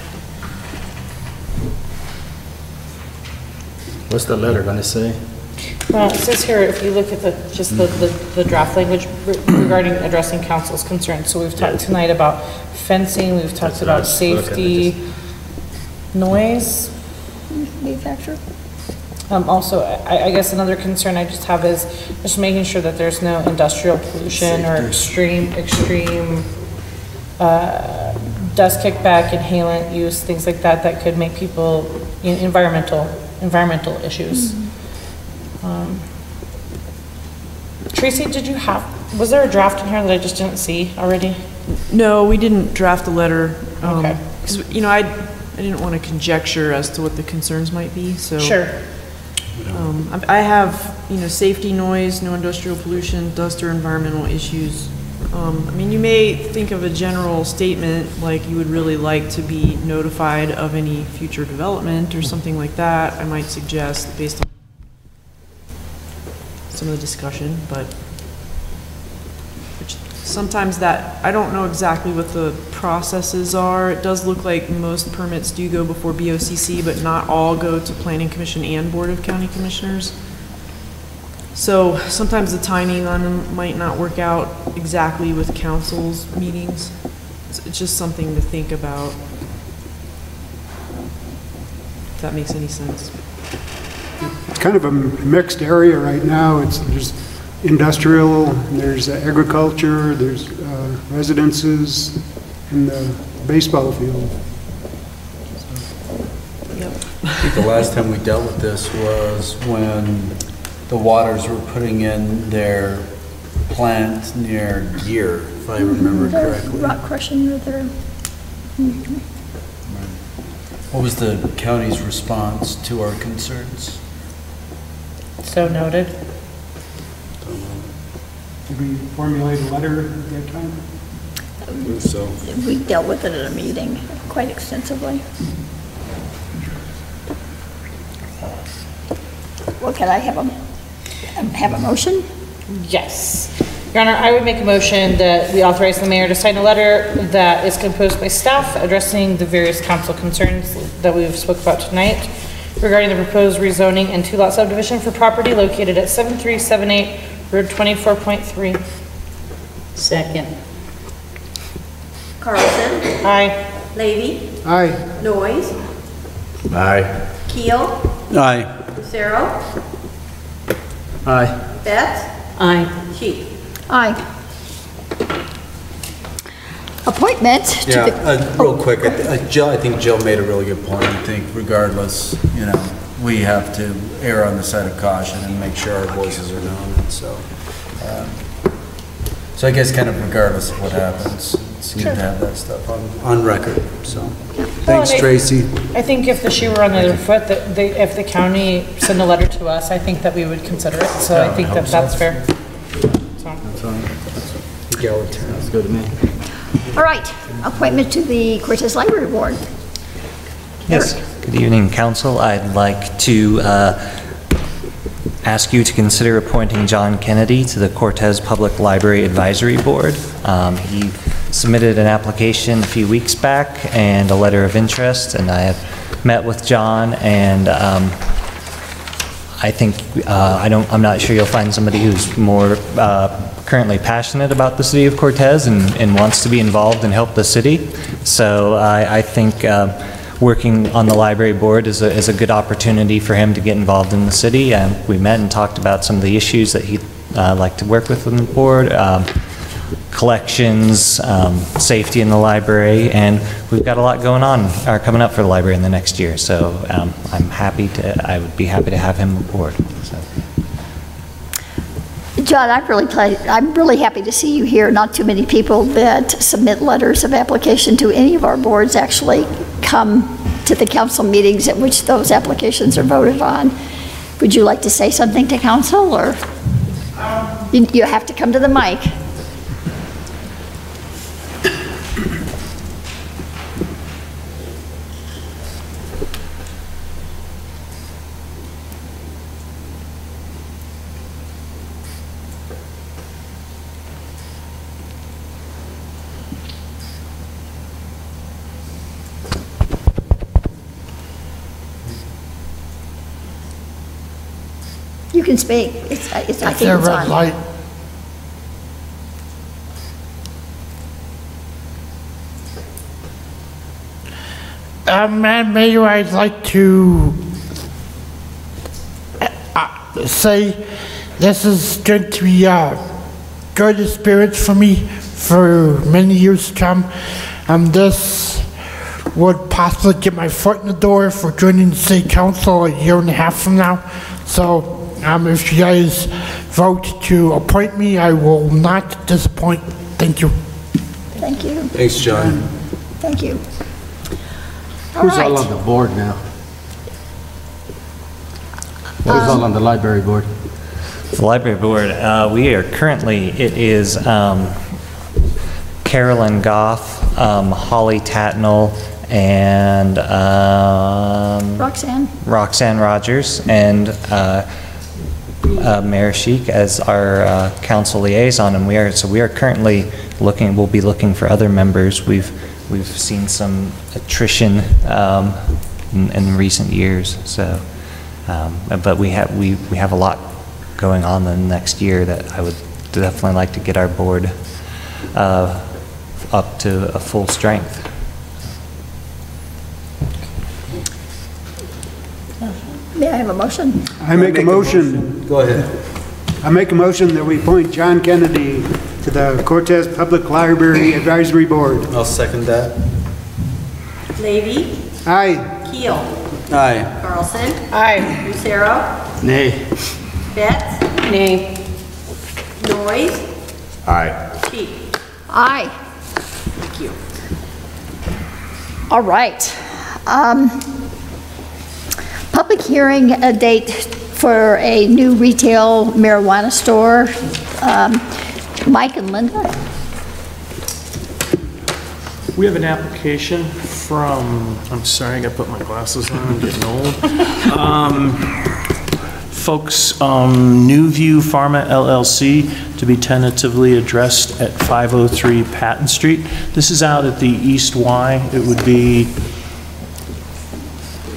What's the letter going to say? Well, it says here, if you look at the draft language regarding addressing council's concerns. So we've talked tonight about fencing, we've talked about safety, noise. Manufacturer. Also, I guess another concern I just have is just making sure that there's no industrial pollution or extreme dust kickback, inhalant use, things like that, that could make people, environmental issues. Tracy, was there a draft in here that I just didn't see already? No, we didn't draft a letter. Okay. 'Cause, you know, I didn't want to conjecture as to what the concerns might be, so. Sure. I have, you know, safety, noise, no industrial pollution, dust or environmental issues. I mean, you may think of a general statement like you would really like to be notified of any future development or something like that. I might suggest based on some of the discussion, but sometimes that, I don't know exactly what the processes are. It does look like most permits do go before BOCC, but not all go to Planning Commission and Board of County Commissioners. So sometimes the timing on them might not work out exactly with council's meetings. It's just something to think about. If that makes any sense. It's kind of a mixed area right now. There's industrial, there's agriculture, there's residences, and the baseball field. I think the last time we dealt with this was when the Waters were putting in their plant near Gear, if I remember correctly. Rock crushing right there. What was the county's response to our concerns? So noted. Did we formulate a letter at that time? So. We dealt with it at a meeting quite extensively. Well, can I have a motion? Yes. Your Honor, I would make a motion that we authorize the mayor to sign a letter that is composed by staff addressing the various council concerns that we've spoke about tonight regarding the proposed rezoning and two-lot subdivision for property located at 7378 Road 24.3. Second. Carlson? Aye. Levy? Aye. Noyes? Aye. Keel? Aye. Lucero? Aye. Betts? Aye. Sheik? Aye. Appointment to Yeah, the... real quick, Jill, I think Jill made a really good point. I think regardless, you know, we have to err on the side of caution and make sure our voices are known, and so I guess kind of regardless of what happens, it's good to have that stuff on record, so. Thanks, Tracy. I think if the shoe were on the other foot, that if the county sent a letter to us, I think that we would consider it, so I think that that's fair. That's fine. Egalitarian. That's good to me. All right, appointment to the Cortez Library Board. Yes, good evening, council. I'd like to ask you to consider appointing John Kennedy to the Cortez Public Library Advisory Board. He submitted an application a few weeks back and a letter of interest, and I have met with John, and I think, I'm not sure you'll find somebody who's more currently passionate about the city of Cortez and wants to be involved and help the city. So I think working on the library board is a good opportunity for him to get involved in the city. We met and talked about some of the issues that he'd like to work with on the board, collections, safety in the library, and we've got a lot going on, coming up for the library in the next year. So I would be happy to have him aboard. So. John, I'm really happy to see you here. Not too many people that submit letters of application to any of our boards actually come to the council meetings at which those applications are voted on. Would you like to say something to council, or you have to come to the mic? You can speak. I think it's on. Red light. Madam Mayor, I'd like to say this is going to be a good experience for me for many years to come. This would possibly get my foot in the door for joining the city council a year and a half from now. So if you guys vote to appoint me, I will not disappoint. Thank you. Thank you. Thanks, John. Thank you. Who's all on the board now? Who's all on the library board? The library board, we are currently, it is Carolyn Goff, Holly Tatnall, and Roxanne Rogers, and Mayor Sheik as our council liaison, and we are currently looking. We'll be looking for other members. We've seen some attrition in recent years, so but we have a lot going on in the next year that I would definitely like to get our board up to a full strength. May I have a motion? I make a motion. Go ahead. I make a motion that we appoint John Kennedy to the Cortez Public Library Advisory Board. I'll second that. Levy, Aye. Keel, Aye. Carlson, Aye. Lucero, Nay. Betts, Nay. Noyes, Aye. Sheep. Aye. Thank you. All right. Public hearing date for a new retail marijuana store. Mike and Linda? We have an application from, I'm sorry, I gotta put my glasses on, I'm getting old. Folks, New View Pharma LLC to be tentatively addressed at 503 Patton Street. This is out at the East Y. It would be,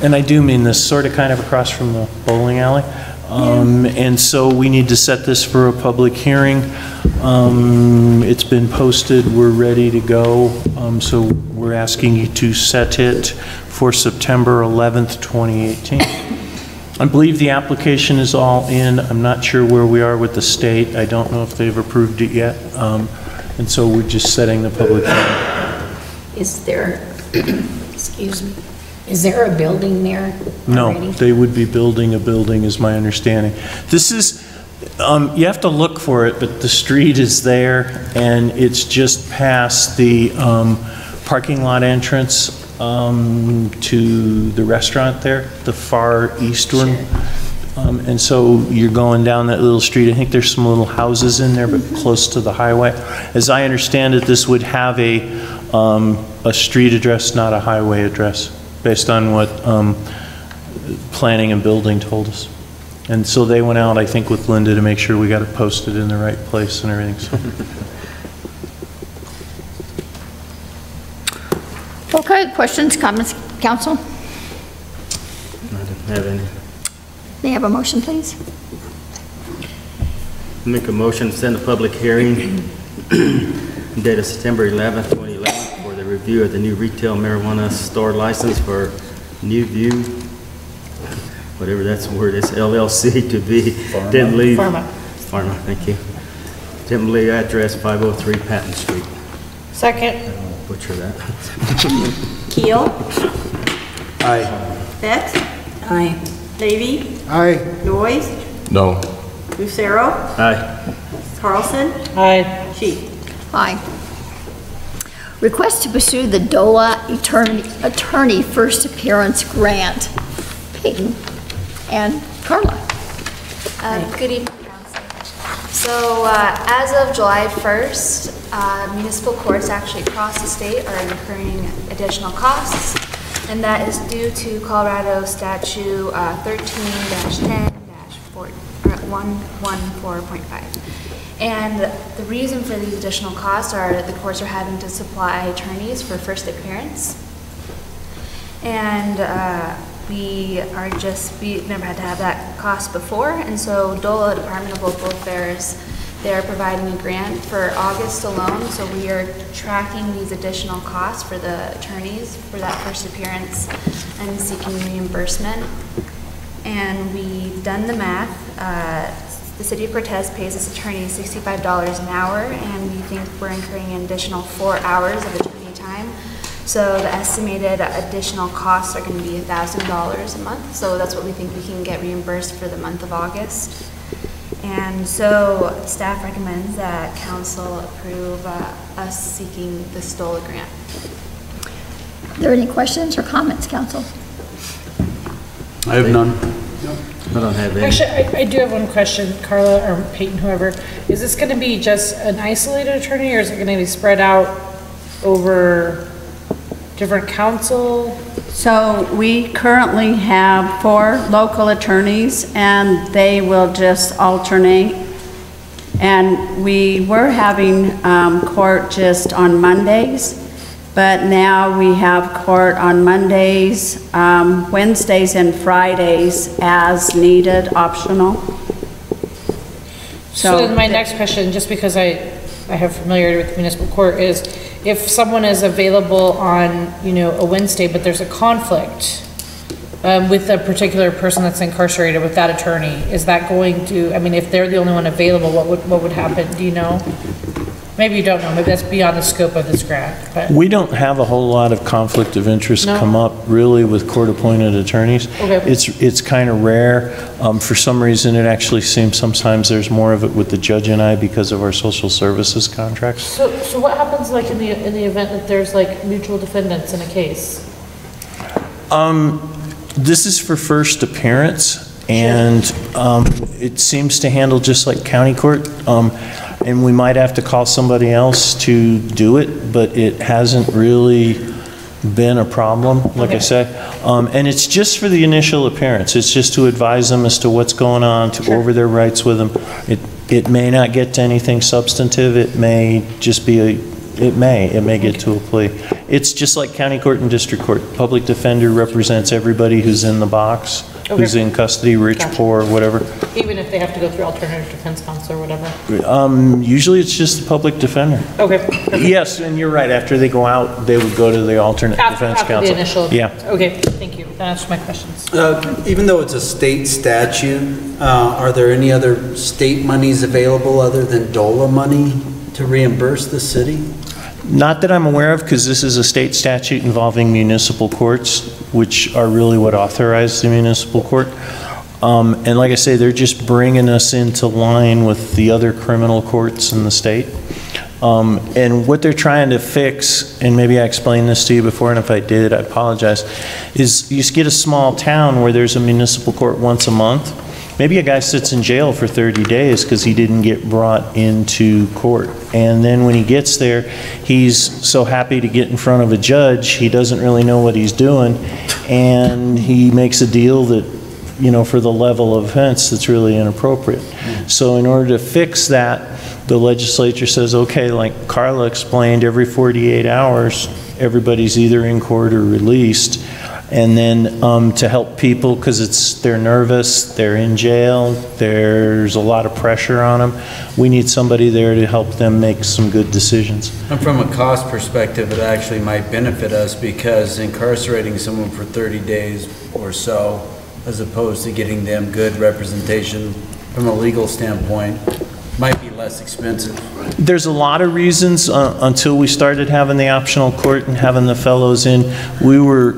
and I do mean this, sort of kind of across from the bowling alley. And so we need to set this for a public hearing. It's been posted, we're ready to go. So we're asking you to set it for September 11th, 2018. I believe the application is all in. I'm not sure where we are with the state. I don't know if they've approved it yet. And so we're just setting the public hearing. Is there, excuse me, is there a building there already? No, they would be building a building, is my understanding. This is, you have to look for it, but the street is there, and it's just past the parking lot entrance to the restaurant there, the far eastern. And so you're going down that little street. I think there's some little houses in there, but close to the highway. As I understand it, this would have a street address, not a highway address, based on what planning and building told us. And so they went out, I think, with Linda to make sure we got it posted in the right place and everything. So. Okay, questions, comments, council? I don't have any. May I have a motion, please? Make a motion to send a public hearing dated September 11th, 2011 for the review of the new retail marijuana store license for New View, whatever that's the word is, LLC to be Tim Lee. Pharma, thank you. Tim Lee, address 503 Patton Street. Second. I don't want to butcher that. Keel, Aye. Betts, Aye. Levy, Aye. Noyes, No. Lucero, Aye. Carlson, Aye. Sheep. Aye. Request to pursue the DOLA Attorney First Appearance Grant. Peyton and Carla. Good evening, Council. So as of July 1st, municipal courts actually across the state are incurring additional costs, and that is due to Colorado Statute 13-10-114.5. And the reason for these additional costs are the courts are having to supply attorneys for first appearance. And we've never had to have that cost before, and so DOLA, Department of Local Affairs, they're providing a grant for August alone, so we are tracking these additional costs for the attorneys for that first appearance and seeking reimbursement. And we've done the math. The City of Cortez pays its attorneys $65 an hour, and we think we're incurring an additional 4 hours of attorney time. So the estimated additional costs are going to be $1,000 a month. So that's what we think we can get reimbursed for the month of August. And so staff recommends that council approve us seeking the DOLA grant. Are there any questions or comments, council? I have none. I don't have any. Actually, I do have one question, Carla or Peyton, whoever. Is this going to be just an isolated attorney, or is it going to be spread out over different council? So we currently have 4 local attorneys, and they will just alternate. And we were having court just on Mondays, but now we have court on Mondays, Wednesdays, and Fridays as needed, optional. So then my next question, just because I I have familiarity with municipal court, is if someone is available on, you know, a Wednesday, but there's a conflict with a particular person that's incarcerated with that attorney, is that going to, I mean, if they're the only one available, what would happen? Do you know? Maybe you don't know, maybe that's beyond the scope of this grant, but. We don't have a whole lot of conflict of interest come up really with court-appointed attorneys. Okay. It's kind of rare. For some reason, it actually seems sometimes there's more of it with the judge and I because of our social services contracts. So what happens like in the event that there's like mutual defendants in a case? This is for first appearance, and it seems to handle just like county court. And we might have to call somebody else to do it, but it hasn't really been a problem, like I say. And it's just for the initial appearance. It's just to advise them as to what's going on, to go over their rights with them. It may not get to anything substantive. It may just be it may get to a plea. It's just like county court and district court. Public defender represents everybody who's in the box, who's in custody, rich, poor, whatever. Even if they have to go through alternative defense counsel or whatever? Usually it's just the public defender. Okay. Yes, and you're right. After they go out, they would go to the alternate defense After counsel. the initial? Yeah. Okay, thank you. That answers my questions. Even though it's a state statute, are there any other state monies available other than DOLA money to reimburse the city? Not that I'm aware of, because this is a state statute involving municipal courts, which are really what authorize the municipal court. And like I say, they're just bringing us into line with the other criminal courts in the state. And what they're trying to fix, and maybe I explained this to you before, and if I did, I apologize, is you get a small town where there's a municipal court once a month. Maybe a guy sits in jail for 30 days because he didn't get brought into court. And then when he gets there, he's so happy to get in front of a judge, he doesn't really know what he's doing, and he makes a deal that, you know, for the level of offense that's really inappropriate. So in order to fix that, the legislature says, okay, like Carla explained, every 48 hours, everybody's either in court or released. And then to help people, because they're nervous, they're in jail, there's a lot of pressure on them, we need somebody there to help them make some good decisions. And from a cost perspective, it actually might benefit us, because incarcerating someone for 30 days or so, as opposed to getting them good representation from a legal standpoint, might be less expensive. There's a lot of reasons. Until we started having the optional court and having the fellows in, we were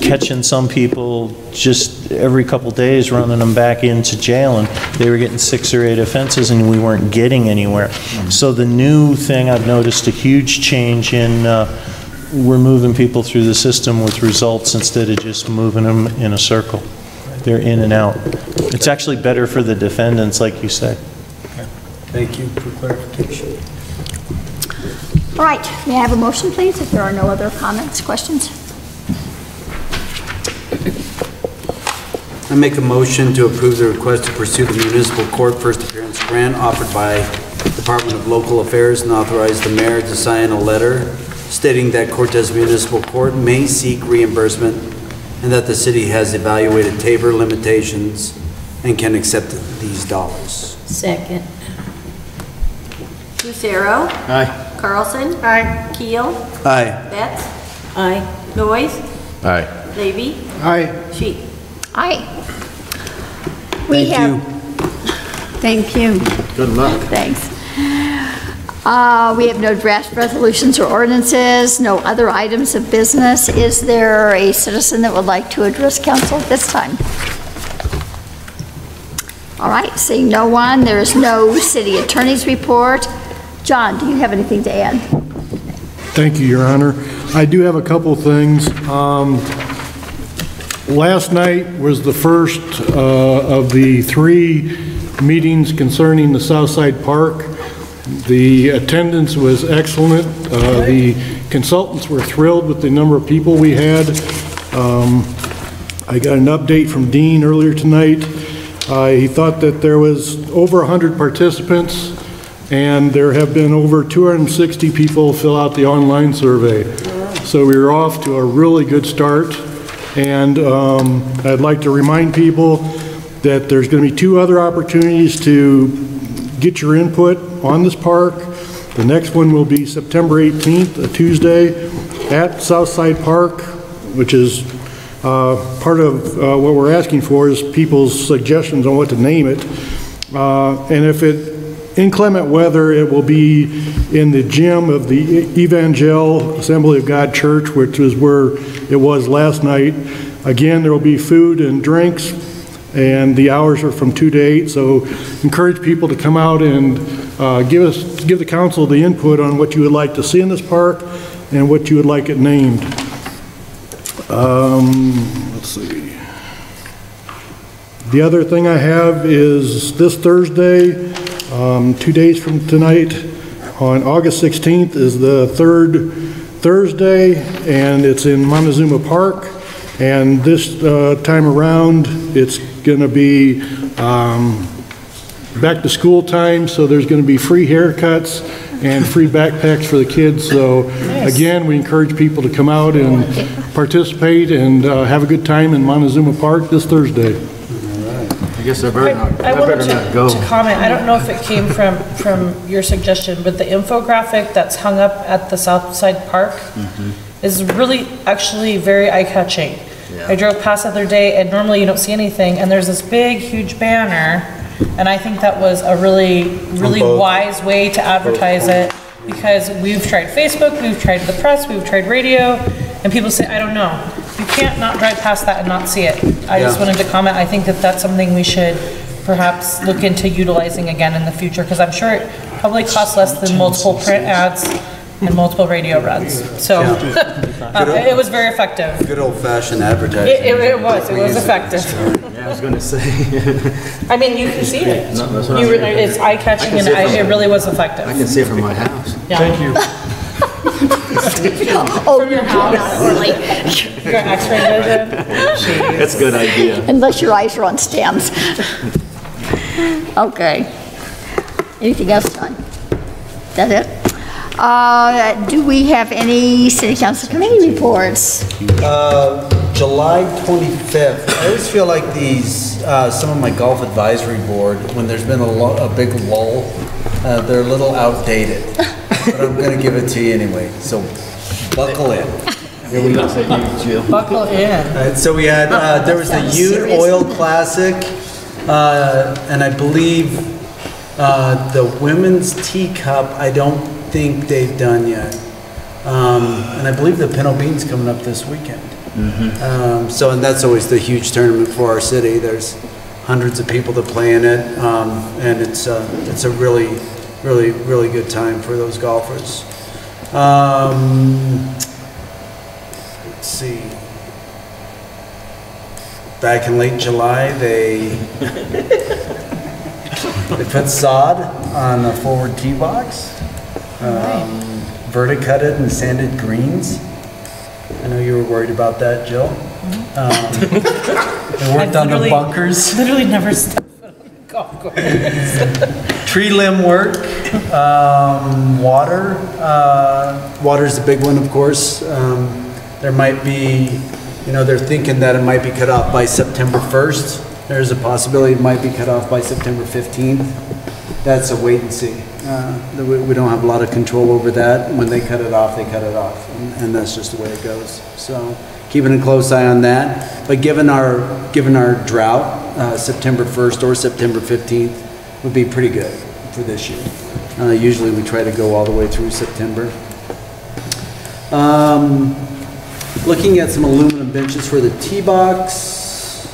catching some people just every couple days, running them back into jail, and they were getting 6 or 8 offenses, and we weren't getting anywhere. So the new thing, I've noticed a huge change in, we're moving people through the system with results instead of just moving them in a circle. They're in and out. It's actually better for the defendants, like you say. Thank you for clarification. All right, may I have a motion, please, if there are no other comments, questions? I make a motion to approve the request to pursue the municipal court first appearance grant offered by Department of Local Affairs, and authorize the mayor to sign a letter stating that Cortez Municipal Court may seek reimbursement, and that the city has evaluated Tabor limitations and can accept these dollars. Second. Lucero. Aye. Carlson. Aye. Keel. Aye. Betts. Aye. Noyes. Aye. Levy. Aye. Sheet. Aye. We have. Thank you. Good luck. Thanks. We have no draft resolutions or ordinances, no other items of business. Is there a citizen that would like to address council at this time? All right, seeing no one, there is no city attorney's report. John, do you have anything to add? Thank you, Your Honor. I do have a couple things. Last night was the first of the 3 meetings concerning the Southside Park. The attendance was excellent. The consultants were thrilled with the number of people we had. I got an update from Dean earlier tonight. He thought that there was over 100 participants, and there have been over 260 people fill out the online survey. So we were off to a really good start. And I'd like to remind people that there's going to be 2 other opportunities to get your input on this park. The next one will be September 18th, a Tuesday, at Southside Park, which is part of what we're asking for is people's suggestions on what to name it. And if inclement weather, it will be in the gym of the Evangel Assembly of God Church, which is where it was last night. Again, there will be food and drinks, and the hours are from 2 to 8, so encourage people to come out and give the council the input on what you would like to see in this park and what you would like it named. Let's see. The other thing I have is this Thursday, 2 days from tonight, on August 16th is the third Thursday, and it's in Montezuma Park. And this time around, it's going to be back to school time, so there's going to be free haircuts and free backpacks for the kids. So again, we encourage people to come out and participate and have a good time in Montezuma Park this Thursday. I guess I better not, I wanted not go. to comment, I don't know if it came from your suggestion, but the infographic that's hung up at the Southside Park is really actually very eye-catching. Yeah. I drove past the other day, and normally you don't see anything, and there's this big, huge banner, and I think that was a really wise way to advertise it, because we've tried Facebook, we've tried the press, we've tried radio, and people say, I don't know. You can't not drive past that and not see it. I just wanted to comment, I think that that's something we should perhaps look into utilizing again in the future, because I'm sure it probably costs less than multiple print ads and multiple radio runs. So it was very effective. Good old-fashioned advertising. It was effective. Yeah, I was going to say. I mean, you can see it. No, that's what I was gonna It's eye-catching, and it really was effective. I can see it from my house. Yeah. Thank you. Oh, your house. Your X-ray vision? That's a good idea. Unless your eyes are on stands. Okay. Anything else, John? That's it? Do we have any city council committee reports? July 25th. I always feel like these, some of my golf advisory board, when there's been a big lull, they're a little outdated. But I'm going to give it to you anyway. So buckle in. Buckle in. Right, so we had, there was the Ute Oil Classic, and I believe the women's teacup, I don't think they've done yet. And I believe the Pinto Bean's coming up this weekend. So, and that's always the huge tournament for our city. There's hundreds of people that play in it, and it's a really good time for those golfers. Let's see. Back in late July, they put sod on the forward tee box. Verticutted and sanded greens. I know you were worried about that, Jill. They worked on the bunkers. Literally never stepped foot on the golf course. Tree limb work, water. Water's the big one, of course. There might be, they're thinking that it might be cut off by September 1st. There's a possibility it might be cut off by September 15th. That's a wait and see. We don't have a lot of control over that. When they cut it off, they cut it off. And that's just the way it goes. So keeping a close eye on that. But given our drought, September 1st or September 15th would be pretty good for this year. Usually we try to go all the way through September. Looking at some aluminum benches for the tee box.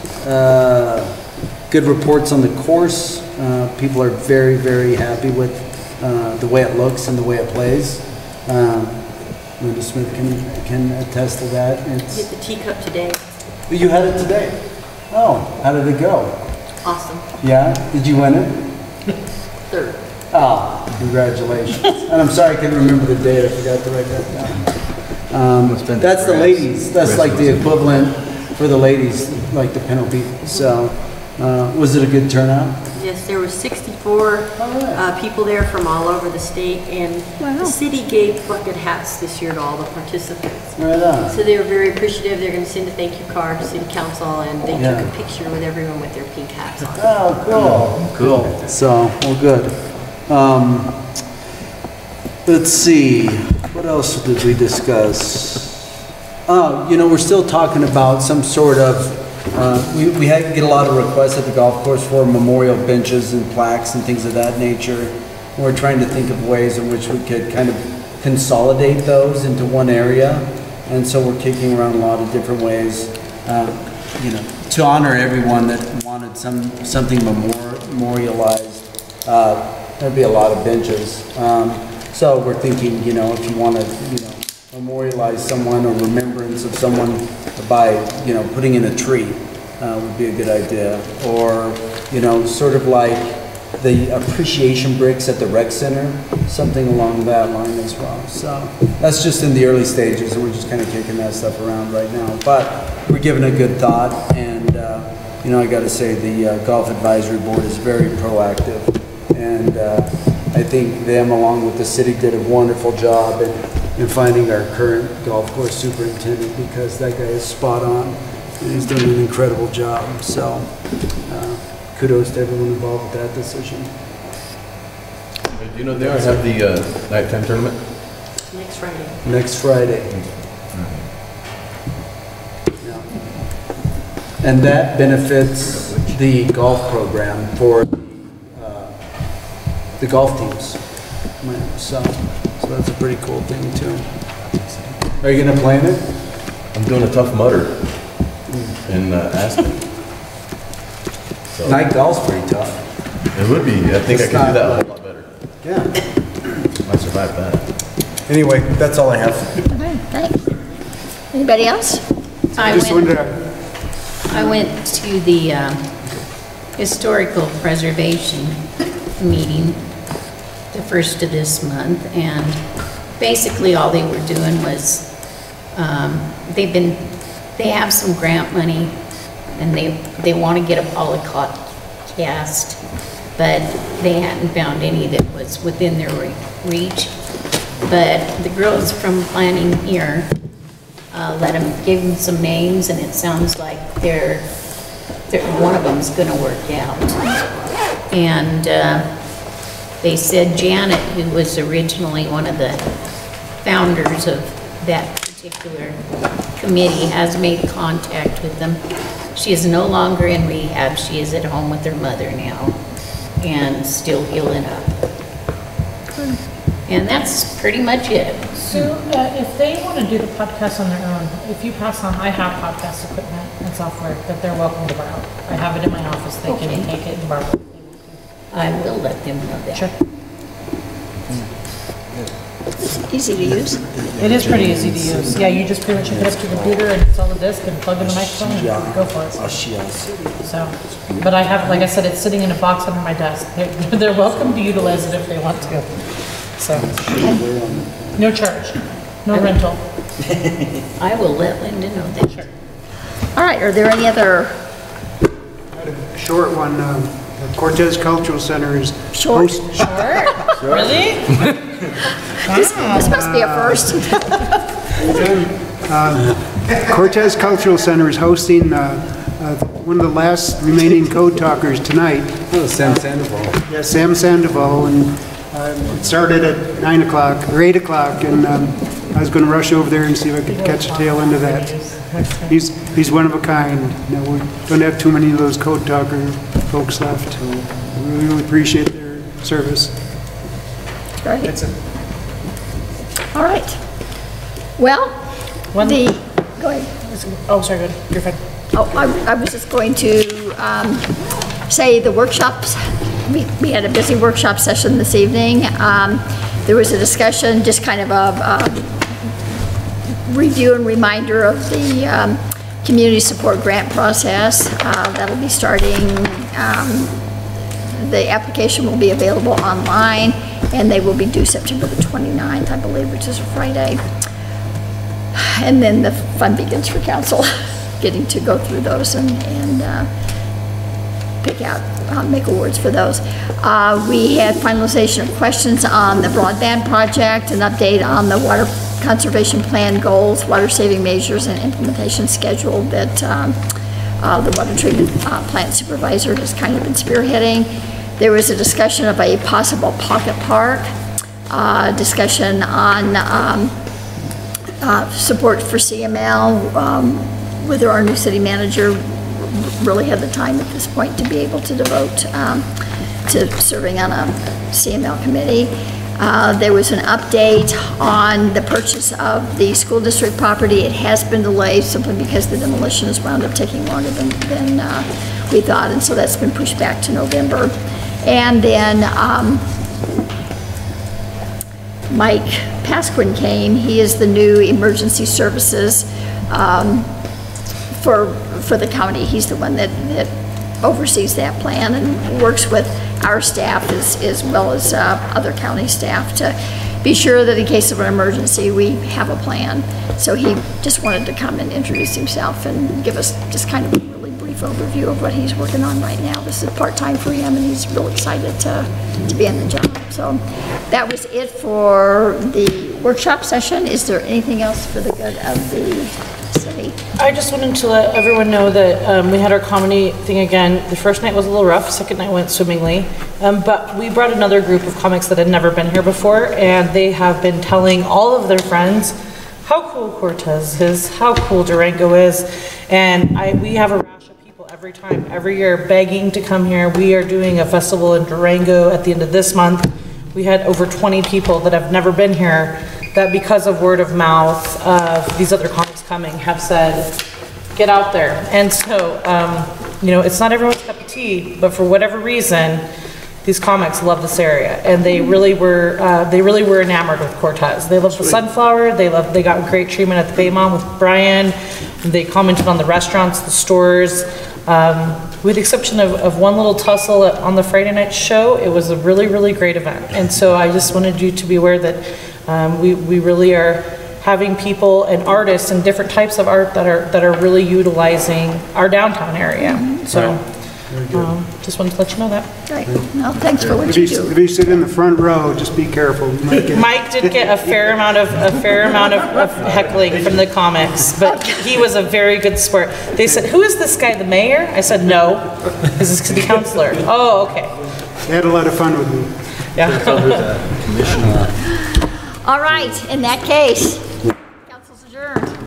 Good reports on the course. People are very, very happy with the way it looks and the way it plays. Linda Smith can attest to that. It's get the teacup today. You had it today? Oh, how did it go? Awesome. Yeah? Did you win it? Third. Ah, congratulations. And I'm sorry I couldn't remember the date. I forgot to write that down. That's the ladies. That's like the equivalent for the ladies, like the Pinto Bean. So, was it a good turnout? Yes, there were 64 people there from all over the state, and the city gave bucket hats this year to all the participants. Right on. So they were very appreciative. They're going to send a thank you card to city council, and they took a picture with everyone with their pink hats on. Oh, cool. Cool. So, well, good. Let's see, what else did we discuss? Oh, you know, we're still talking about some sort of, we get a lot of requests at the golf course for memorial benches and plaques and things of that nature. We're trying to think of ways in which we could kind of consolidate those into one area. And so we're kicking around a lot of different ways, you know, to honor everyone that wanted something memorialized. There'd be a lot of benches. So we're thinking, you know, if you want to, you know, memorialize someone or remembrance of someone by, you know, putting in a tree would be a good idea. Or, you know, sort of like the appreciation bricks at the rec center, something along that line as well. So that's just in the early stages, and we're just kind of kicking that stuff around right now. But we're giving a good thought, and, you know, I got to say the Golf Advisory Board is very proactive. And I think them, along with the city, did a wonderful job in finding our current golf course superintendent, because that guy is spot on and he's done an incredible job. So kudos to everyone involved with that decision. Do you know they always have the nighttime tournament? Next Friday. Next Friday. Yeah. And that benefits the golf program for the golf teams. So that's a pretty cool thing too. Are you going to play in it? I'm doing a Tough Mudder in Aspen. So night golf's pretty tough. It would be. I think I could do that a whole lot better. Yeah. Might survive that. Anyway, that's all I have. Okay, thanks. Anybody else? I went to the historical preservation meeting the first of this month, and basically all they were doing was they have some grant money, and they want to get a polycast, but they hadn't found any that was within their reach. But the girls from planning here gave them some names, and it sounds like one of them's going to work out. And they said Janet, who was originally one of the founders of that particular committee, has made contact with them. She is no longer in rehab. She is at home with her mother now and still healing up. And that's pretty much it. So if they want to do the podcast on their own, if you pass on, I have podcast equipment and software that they're welcome to borrow. I have it in my office. They can take it and borrow it. I will let them know that. Sure. It's easy to use. It is pretty easy to use. Yeah, you just pretty much hook it up to your computer and install the disk and plug in the microphone and go for it. So, but I have, like I said, it's sitting in a box under my desk. They're welcome to utilize it if they want to. So, no charge, no rental. I will let Linda know that. Sure. All right, are there any other? Short one. The Cortez Cultural Center is Short? Really? This must be a first. Cortez Cultural Center is hosting one of the last remaining code talkers tonight. Oh, Sam Sandoval. Yeah, Sam Sandoval, and it started at 9 o'clock or 8 o'clock, and I was going to rush over there and see if I could catch a tail end of that. He's one of a kind. You know, we don't have too many of those code talker folks left. We really appreciate their service. Great. That's it. All right. Well, go ahead. Oh, sorry, good. You're fine. Oh, I was just going to say the workshops. We had a busy workshop session this evening. There was a discussion, just kind of a review and reminder of the community support grant process. That'll be starting, the application will be available online, and they will be due September the 29th, I believe, which is a Friday. And then the fun begins for council, getting to go through those and pick out, make awards for those. We had finalization of questions on the broadband project, an update on the water conservation plan goals, water saving measures, and implementation schedule that the water treatment plant supervisor has kind of been spearheading. There was a discussion of a possible pocket park discussion on support for CML, whether our new city manager really had the time at this point to be able to devote to serving on a CML committee. There was an update on the purchase of the school district property. It has been delayed simply because the demolition has wound up taking longer than we thought, and so that's been pushed back to November. And then Mike Pasquin came. He is the new emergency services for the county. He's the one that oversees that plan and works with our staff as well as other county staff to be sure that in case of an emergency, we have a plan. So he just wanted to come and introduce himself and give us just kind of a really brief overview of what he's working on right now. This is part-time for him, and he's real excited to be on the job. So that was it for the workshop session. Is there anything else for the good of the city? I just wanted to let everyone know that we had our comedy thing again. The first night was a little rough, second night went swimmingly. But we brought another group of comics that had never been here before, and they have been telling all of their friends how cool Cortez is, how cool Durango is. And we have a rash of people every year begging to come here. We are doing a festival in Durango at the end of this month. We had over 20 people that have never been here that because of word of mouth of these other comics coming have said, get out there. And so, you know, it's not everyone's cup of tea, but for whatever reason, these comics love this area, and they really were enamored with Cortez. They loved the Sunflower. They got great treatment at the Baymont with Brian. They commented on the restaurants, the stores. With the exception of one little tussle on the Friday night show, it was a really, really great event. And so I just wanted you to be aware that we really are having people and artists and different types of art that are really utilizing our downtown area. So just wanted to let you know that. Great. Well, thanks for what you do. If you sit in the front row, just be careful. Mike did get a fair amount of heckling from the comics, but he was a very good sport. They said, "Who is this guy, the mayor?" I said, "No, this is city councilor." Oh, okay. They had a lot of fun with me. Yeah. All right. In that case,